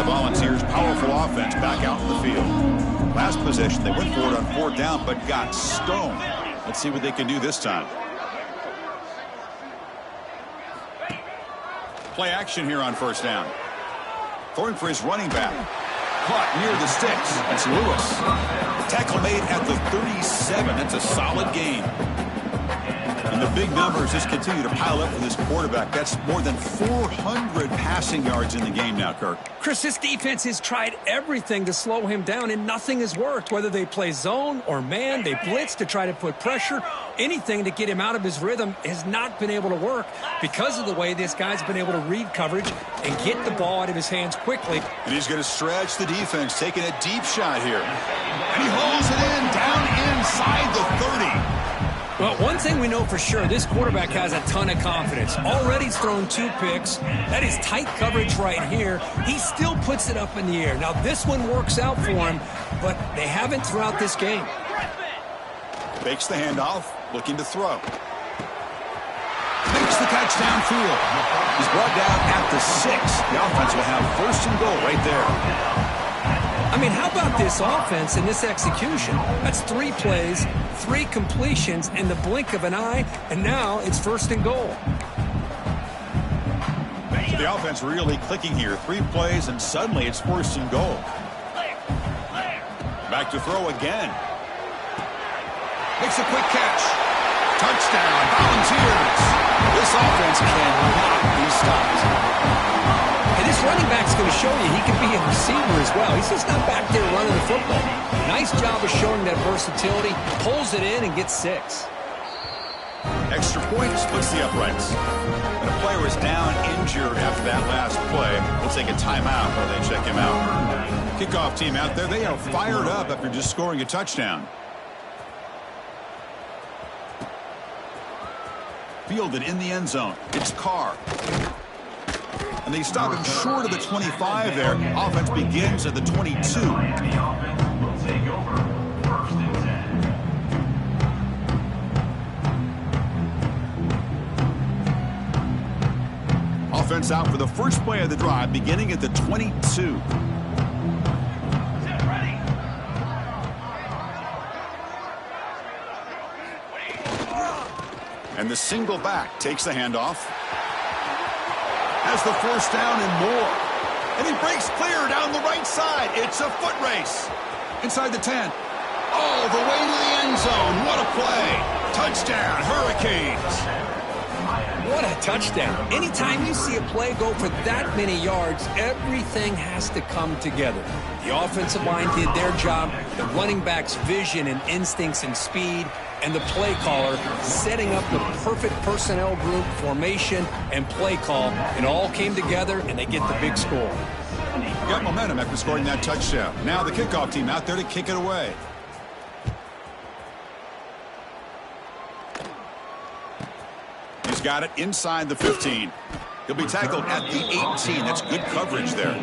Volunteers' powerful offense back out in the field. Last possession, they went for it on 4th down, but got stoned. Let's see what they can do this time. Play action here on 1st down. Throwing for his running back. Caught near the sticks. That's Lewis. Tackle made at the 37. That's a solid gain. And the big numbers just continue to pile up for this quarterback. That's more than 400 passing yards in the game now, Kirk. Chris, this defense has tried everything to slow him down, and nothing has worked. Whether they play zone or man, they blitz to try to put pressure. Anything to get him out of his rhythm has not been able to work because of the way this guy's been able to read coverage and get the ball out of his hands quickly. And he's going to stretch the defense, taking a deep shot here. And he holds it in down inside the 30. Well, one thing we know for sure, this quarterback has a ton of confidence. Already he's thrown 2 picks. That is tight coverage right here. He still puts it up in the air. Now, this one works out for him, but they haven't throughout this game. Fakes the handoff, looking to throw. Makes the catch downfield. He's brought down at the 6. The offense will have 1st and goal right there. I mean, how about this offense and this execution? That's 3 plays, 3 completions in the blink of an eye, and now it's 1st and goal. So the offense really clicking here. 3 plays, and suddenly it's 1st and goal. Back to throw again. Makes a quick catch. Touchdown, Volunteers. This offense cannot be stopped. And this running back's going to show you he can be a receiver as well. He's just not back there running the football. Nice job of showing that versatility. Pulls it in and gets 6. Extra point splits the uprights. And a player is down injured after that last play. We'll take a timeout while they check him out. Kickoff team out there. They are fired up after just scoring a touchdown. Fielded in the end zone. It's Carr. And they stop him short of the 25 there. Offense begins at the 22. The offense will take over 1st and 10. Offense out for the first play of the drive, beginning at the 22. And the single back takes the handoff. Has the 1st down and more. And he breaks clear down the right side. It's a foot race. Inside the 10. All the way to the end zone. What a play. Touchdown, Hurricanes. What a touchdown. Anytime you see a play go for that many yards, everything has to come together. The offensive line did their job, the running back's vision and instincts and speed, and the play caller setting up the perfect personnel group, formation, and play call. It all came together, and they get the big score. Got momentum after scoring that touchdown. Now the kickoff team out there to kick it away. He's got it inside the 15. He'll be tackled at the 18. That's good coverage there.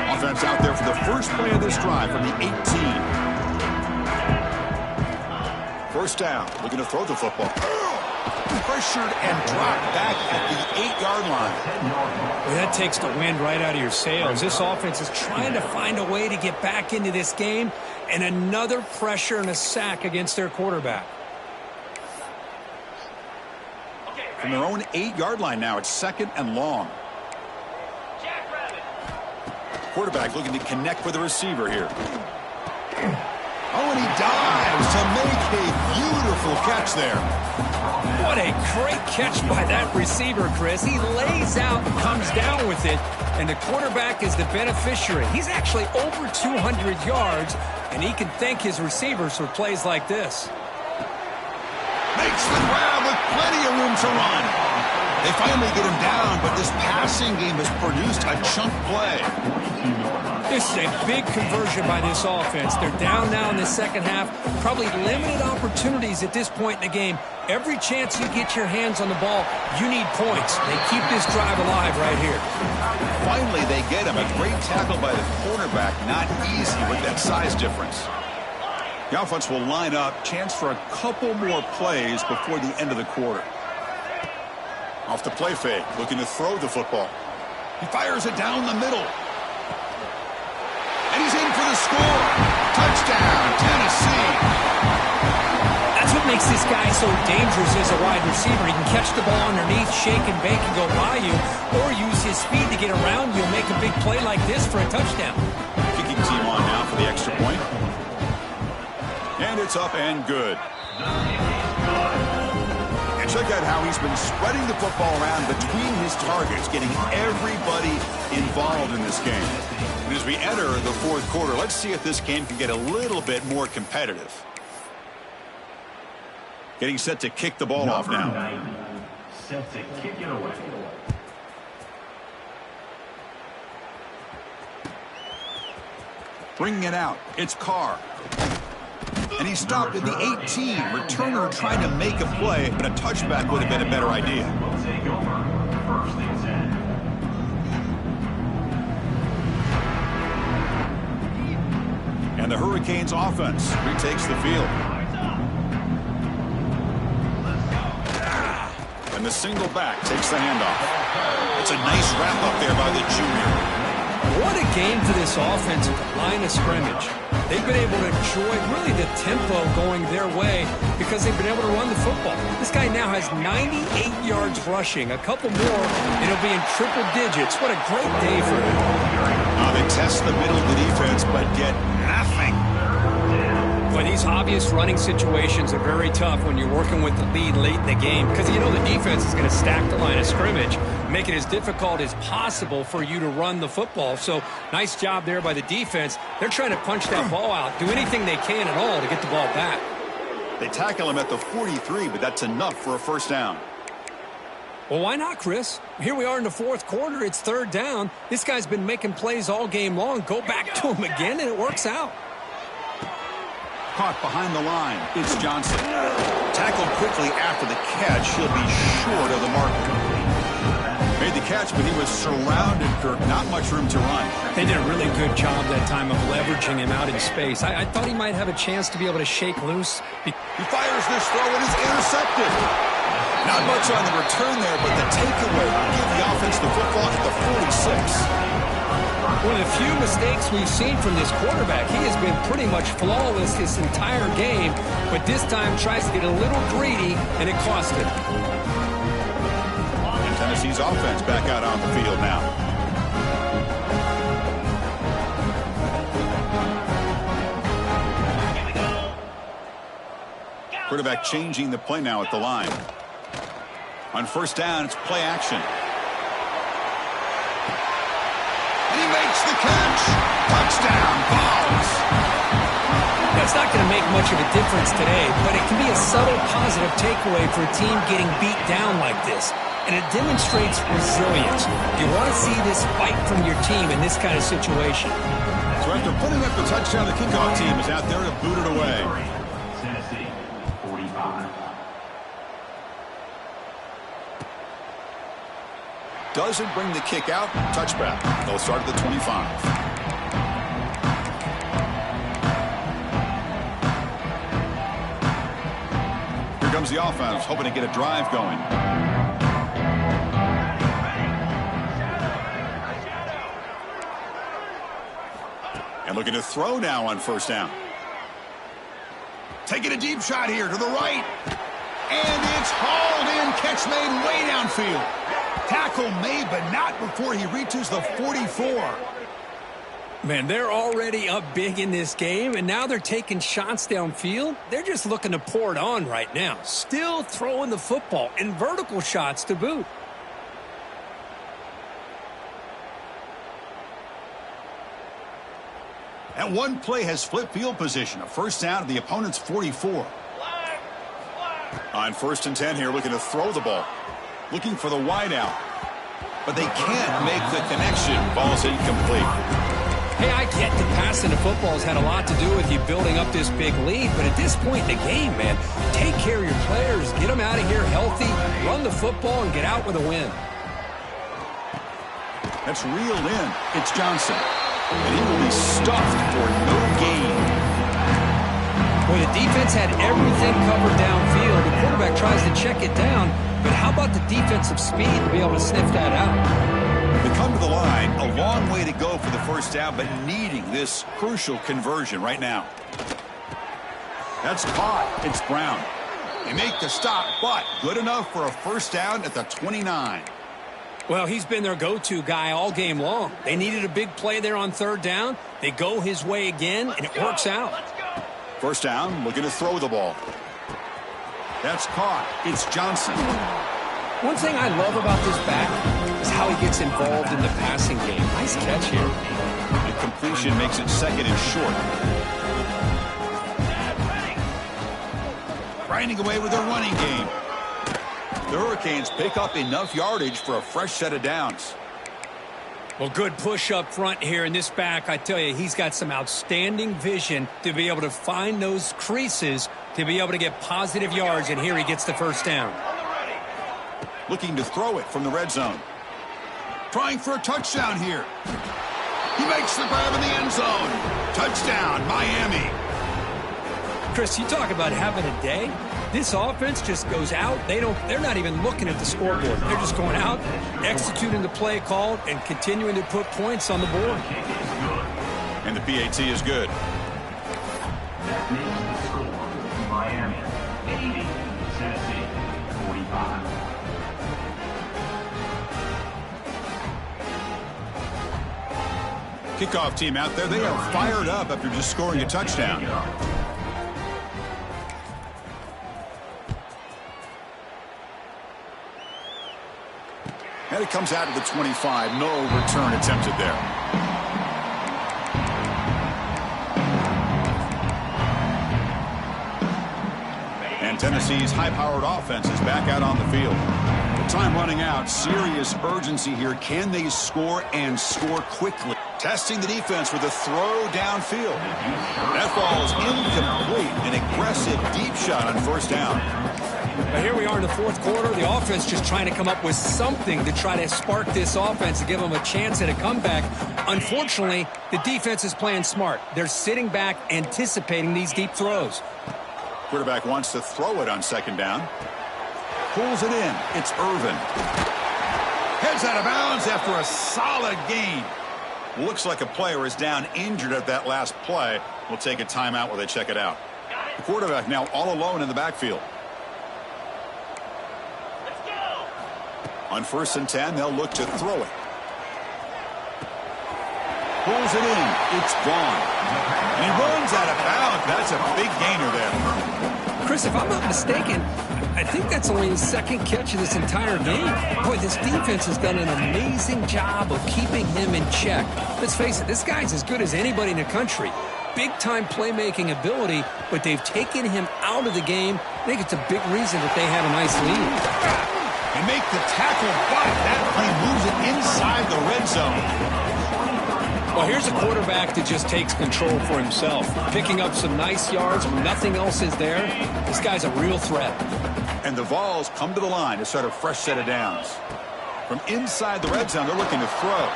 Offense out there for the first play of this drive from the 18. 1st down, looking to throw the football. Pressured and dropped back at the 8-yard line. Well, that takes the wind right out of your sails. This offense is trying to find a way to get back into this game, and another pressure and a sack against their quarterback. From their own 8-yard line now, it's 2nd and long. quarterback looking to connect with the receiver here. Oh, and he dives to make a beautiful catch there. What a great catch by that receiver, Chris. He lays out and comes down with it, and the quarterback is the beneficiary. He's actually over 200 yards, and he can thank his receivers for plays like this. Makes the grab with plenty of room to run. They finally get him down, but this passing game has produced a chunk play. This is a big conversion by this offense. They're down now in the second half. Probably limited opportunities at this point in the game. Every chance you get your hands on the ball, you need points. They keep this drive alive right here. Finally, they get him. A great tackle by the quarterback. Not easy with that size difference. The offense will line up. Chance for a couple more plays before the end of the quarter. Off the play fake. Looking to throw the football. He fires it down the middle. And he's in for the score. Touchdown, Tennessee. That's what makes this guy so dangerous as a wide receiver. He can catch the ball underneath, shake and bake and go by you, or use his speed to get around you and make a big play like this for a touchdown. Kicking team on now for the extra point. And it's up and good. And check out how he's been spreading the football around between his targets, getting everybody involved in this game. And as we enter the fourth quarter, let's see if this game can get a little bit more competitive. Getting set to kick the ball off now. Set to kick it away. Bringing it out. It's Carr. And he stopped at the 18. Returner trying to make a play, but a touchback would have been a better idea. We'll take over. First and 10. And the Hurricanes offense retakes the field. And the single back takes the handoff. It's a nice wrap up there by the junior. What a game for this offensive line of scrimmage. They've been able to enjoy really the tempo going their way because they've been able to run the football. This guy now has 98 yards rushing. A couple more, and he'll be in triple digits. What a great day for him. They test the middle of the defense, but get nothing. Boy, these obvious running situations are very tough when you're working with the lead late in the game because you know the defense is going to stack the line of scrimmage, make it as difficult as possible for you to run the football. So nice job there by the defense. They're trying to punch that ball out, do anything they can at all to get the ball back. They tackle him at the 43, but that's enough for a first down. Well, why not, Chris? Here we are in the fourth quarter. It's third down. This guy's been making plays all game long. Go back to him again, and it works out. Caught behind the line. It's Johnson. Tackled quickly after the catch. He'll be short of the marker. Made the catch, but he was surrounded, Kirk. Not much room to run. They did a really good job that time of leveraging him out in space. I thought he might have a chance to be able to shake loose. He fires this throw and is intercepted. Not much on the return there, but the takeaway will give the offense the football at the 46. One of the few mistakes we've seen from this quarterback. He has been pretty much flawless this entire game, but this time tries to get a little greedy, and it cost him. And Tennessee's offense back out on the field now. Quarterback changing the play now at the line. On first down, it's play action. And he makes the catch. Touchdown, Vols. That's not going to make much of a difference today, but it can be a subtle positive takeaway for a team getting beat down like this. And it demonstrates resilience. You want to see this fight from your team in this kind of situation. So after putting up the touchdown, the kickoff team is out there to boot it away. Tennessee, 45. Doesn't bring the kick out. Touchback. They'll start at the 25. Here comes the offense, hoping to get a drive going. And looking to throw now on first down. Taking a deep shot here to the right. And it's hauled in. Catch made way downfield. Tackle made, but not before he reaches the 44. Man, they're already up big in this game, and now they're taking shots downfield. They're just looking to pour it on right now. Still throwing the football, and vertical shots to boot. And one play has flipped field position. A first down at the opponent's 44. On 1st and 10 here, looking to throw the ball. Looking for the wide out. But they can't make the connection. Ball's incomplete. Hey, I get that passing the football has had a lot to do with you building up this big lead, but at this point in the game, man, take care of your players, get them out of here healthy, run the football, and get out with a win. That's reeled in. It's Johnson. And he will be stuffed for no gain. Well, the defense had everything covered downfield. The quarterback tries to check it down, but how about the defensive speed to be able to sniff that out? They come to the line, a long way to go for the first down, but needing this crucial conversion right now. That's caught. It's Brown. They make the stop, but good enough for a first down at the 29. Well, he's been their go-to guy all game long. They needed a big play there on 3rd down. They go his way again, and it works out. First down, looking to throw the ball. That's caught. It's Johnson. One thing I love about this back is how he gets involved in the passing game. Nice catch here. The completion makes it 2nd and short. Grinding away with their running game. The Hurricanes pick up enough yardage for a fresh set of downs. Well, good push up front here in this back. I tell you, he's got some outstanding vision to be able to find those creases to be able to get positive yards, and here he gets the first down. Looking to throw it from the red zone. Trying for a touchdown here. He makes the grab in the end zone. Touchdown, Miami. Chris, you talk about having a day. This offense just goes out. They're not even looking at the scoreboard. They're just going out, executing the play called, and continuing to put points on the board. And the PAT is good. That makes the score. Miami 80, Tennessee 45. Kickoff team out there, they are fired up after just scoring a touchdown. And it comes out of the 25. No return attempted there. And Tennessee's high-powered offense is back out on the field. With time running out, serious urgency here. Can they score and score quickly? Testing the defense with a throw downfield. That ball is incomplete. An aggressive deep shot on 1st down. But here we are in the 4th quarter. The offense just trying to come up with something to try to spark this offense to give them a chance at a comeback. Unfortunately, the defense is playing smart. They're sitting back, anticipating these deep throws. Quarterback wants to throw it on 2nd down. Pulls it in. It's Irvin. Heads out of bounds after a solid gain. Looks like a player is down injured at that last play. We'll take a timeout while they check it out. The quarterback now all alone in the backfield. On 1st and 10, they'll look to throw it. Pulls it in. It's gone. And he runs out of bounds. That's a big gainer there. Chris, if I'm not mistaken, I think that's only his 2nd catch of this entire game. Boy, this defense has done an amazing job of keeping him in check. Let's face it, this guy's as good as anybody in the country. Big-time playmaking ability, but they've taken him out of the game. I think it's a big reason that they have a nice lead. And make the tackle, but that play moves it inside the red zone. Well, here's a quarterback that just takes control for himself. Picking up some nice yards when nothing else is there. This guy's a real threat. And the Vols come to the line to start a fresh set of downs. From inside the red zone, they're looking to throw.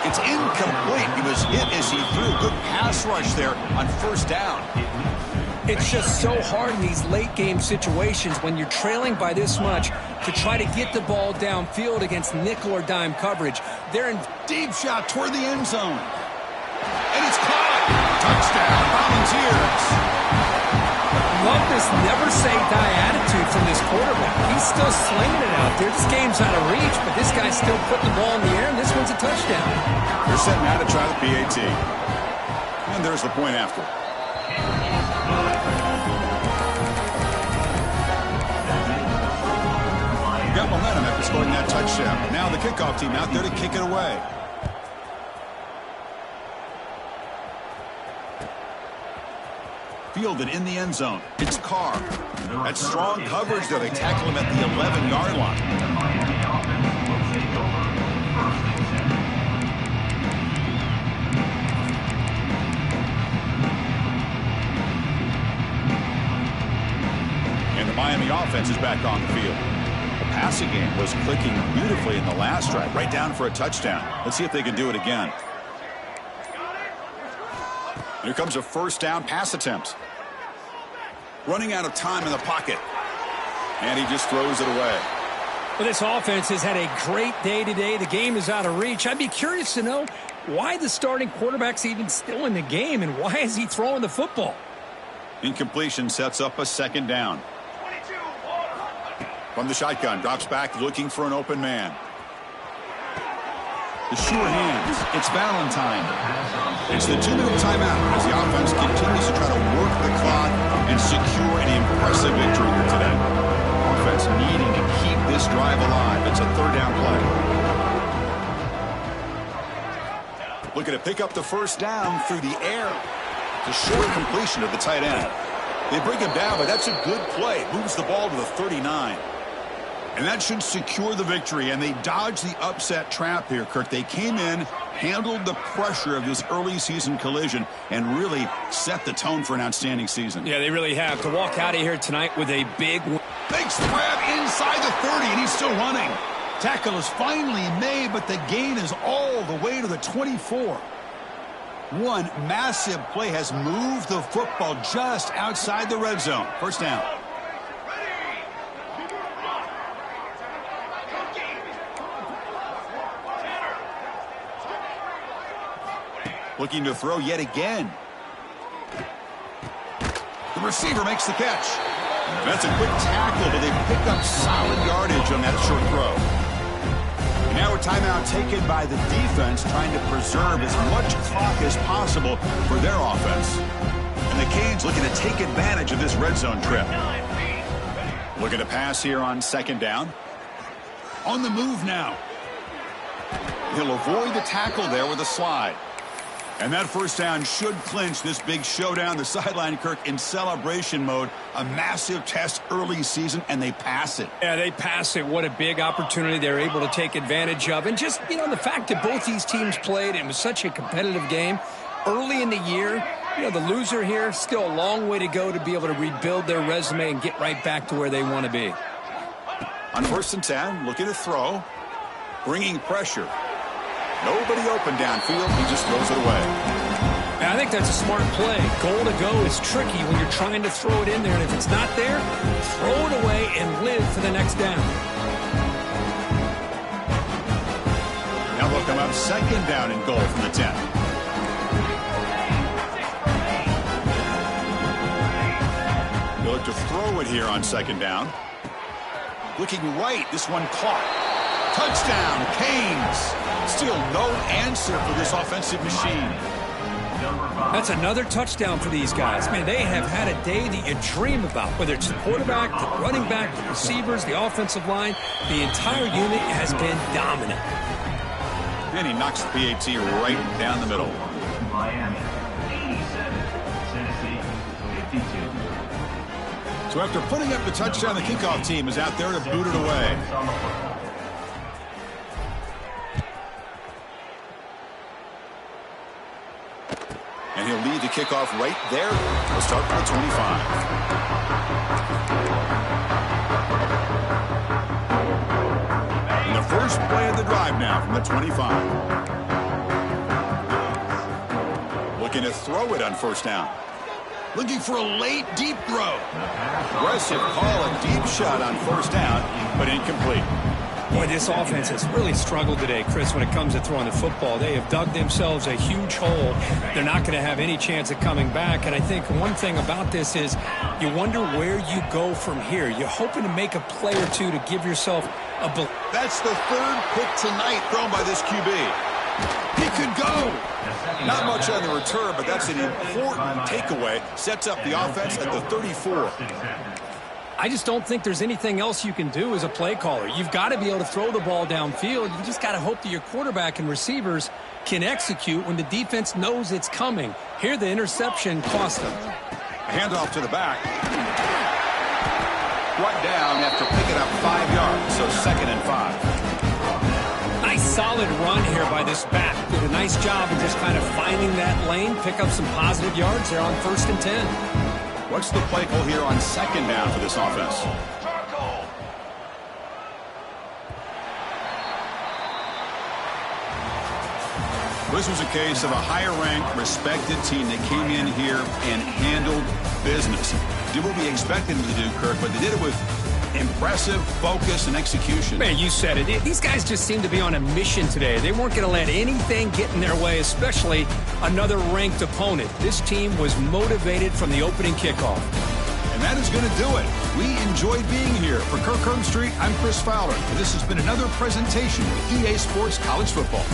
It's incomplete. He was hit as he threw. Good pass rush there on 1st down. It's just so hard in these late-game situations when you're trailing by this much to try to get the ball downfield against nickel or dime coverage. They're in deep shot toward the end zone. And it's caught. Touchdown, Volunteers. Love this never-say-die attitude from this quarterback. He's still slinging it out there. This game's out of reach, but this guy's still putting the ball in the air, and this one's a touchdown. They're setting out to try the PAT. And there's the point after. Got momentum after scoring that touchdown. Now the kickoff team out there to kick it away. Fielded in the end zone. It's Carr. That's strong coverage, though. They tackle him at the 11-yard line. And the Miami offense is back on the field. The passing game was clicking beautifully in the last drive, right down for a touchdown. Let's see if they can do it again. Here comes a first down pass attempt. Running out of time in the pocket. And he just throws it away. Well, this offense has had a great day today. The game is out of reach. I'd be curious to know why the starting quarterback's even still in the game, and why is he throwing the football? Incompletion sets up a second down. From the shotgun, drops back looking for an open man. The sure hands. It's Valentine. It's the 2-minute timeout as the offense continues to try to work the clock and secure an impressive victory here today. Offense needing to keep this drive alive. It's a third down play. Looking to pick up the first down through the air. The short completion of the tight end. They bring him down, but that's a good play. Moves the ball to the 39. And that should secure the victory, and they dodged the upset trap here, Kirk. They came in, handled the pressure of this early season collision, and really set the tone for an outstanding season. Yeah, they really have. To walk out of here tonight with a big win. Makes the grab inside the 30, and he's still running. Tackle is finally made, but the gain is all the way to the 24. One massive play has moved the football just outside the red zone. First down. Looking to throw yet again. The receiver makes the catch. That's a quick tackle, but they pick up solid yardage on that short throw. And now a timeout taken by the defense, trying to preserve as much clock as possible for their offense. And the Canes looking to take advantage of this red zone trip. Looking to pass here on second down. On the move now. He'll avoid the tackle there with a slide. And that first down should clinch this big showdown. The sideline, Kirk, in celebration mode. A massive test early season, and they pass it. Yeah, they pass it. What a big opportunity they're able to take advantage of. And just, the fact that both these teams played, it was such a competitive game early in the year. The loser here, still a long way to go to be able to rebuild their resume and get right back to where they want to be. On 1st and 10, looking to throw. Bringing pressure. Nobody open downfield. He just throws it away. And I think that's a smart play. Goal to go is tricky when you're trying to throw it in there. And if it's not there, throw it away and live for the next down. Now they'll come up second down and goal from the 10. They'll look to throw it here on second down. Looking right. This one caught. Touchdown, Canes. Still no answer for this offensive machine. That's another touchdown for these guys. Man, they have had a day that you dream about, whether it's the quarterback, the running back, the receivers, the offensive line. The entire unit has been dominant. And he knocks the PAT right down the middle. Miami, 87. Tennessee, 52. So after putting up the touchdown, the kickoff team is out there to boot it away. And he'll lead the kickoff right there. We'll start from the 25. And the first play of the drive now from the 25. Looking to throw it on first down. Looking for a late deep throw. Aggressive call, a deep shot on first down, but incomplete. Boy, this offense has really struggled today, Chris, when it comes to throwing the football. They have dug themselves a huge hole. They're not going to have any chance of coming back. And I think one thing about this is you wonder where you go from here. You're hoping to make a play or two to give yourself a... That's the third pick tonight thrown by this QB. He could go. Not much on the return, but that's an important takeaway. Sets up the offense at the 34. I just don't think there's anything else you can do as a play caller. You've got to be able to throw the ball downfield. You just got to hope that your quarterback and receivers can execute when the defense knows it's coming. Here, the interception cost them. A handoff to the back. Brought down after picking up 5 yards, so 2nd and 5. Nice solid run here by this back. Did a nice job of just kind of finding that lane, pick up some positive yards there on 1st and 10. What's the play call here on 2nd down for this offense? This was a case of a higher-ranked, respected team that came in here and handled business. Did what we expected them to do, Kirk, but they did it with impressive focus and execution. Man, you said it. These guys just seem to be on a mission today. They weren't going to let anything get in their way, especially another ranked opponent. This team was motivated from the opening kickoff. And that is going to do it. We enjoyed being here. For Kirk Herbstreit, I'm Chris Fowler. And this has been another presentation of EA Sports College Football.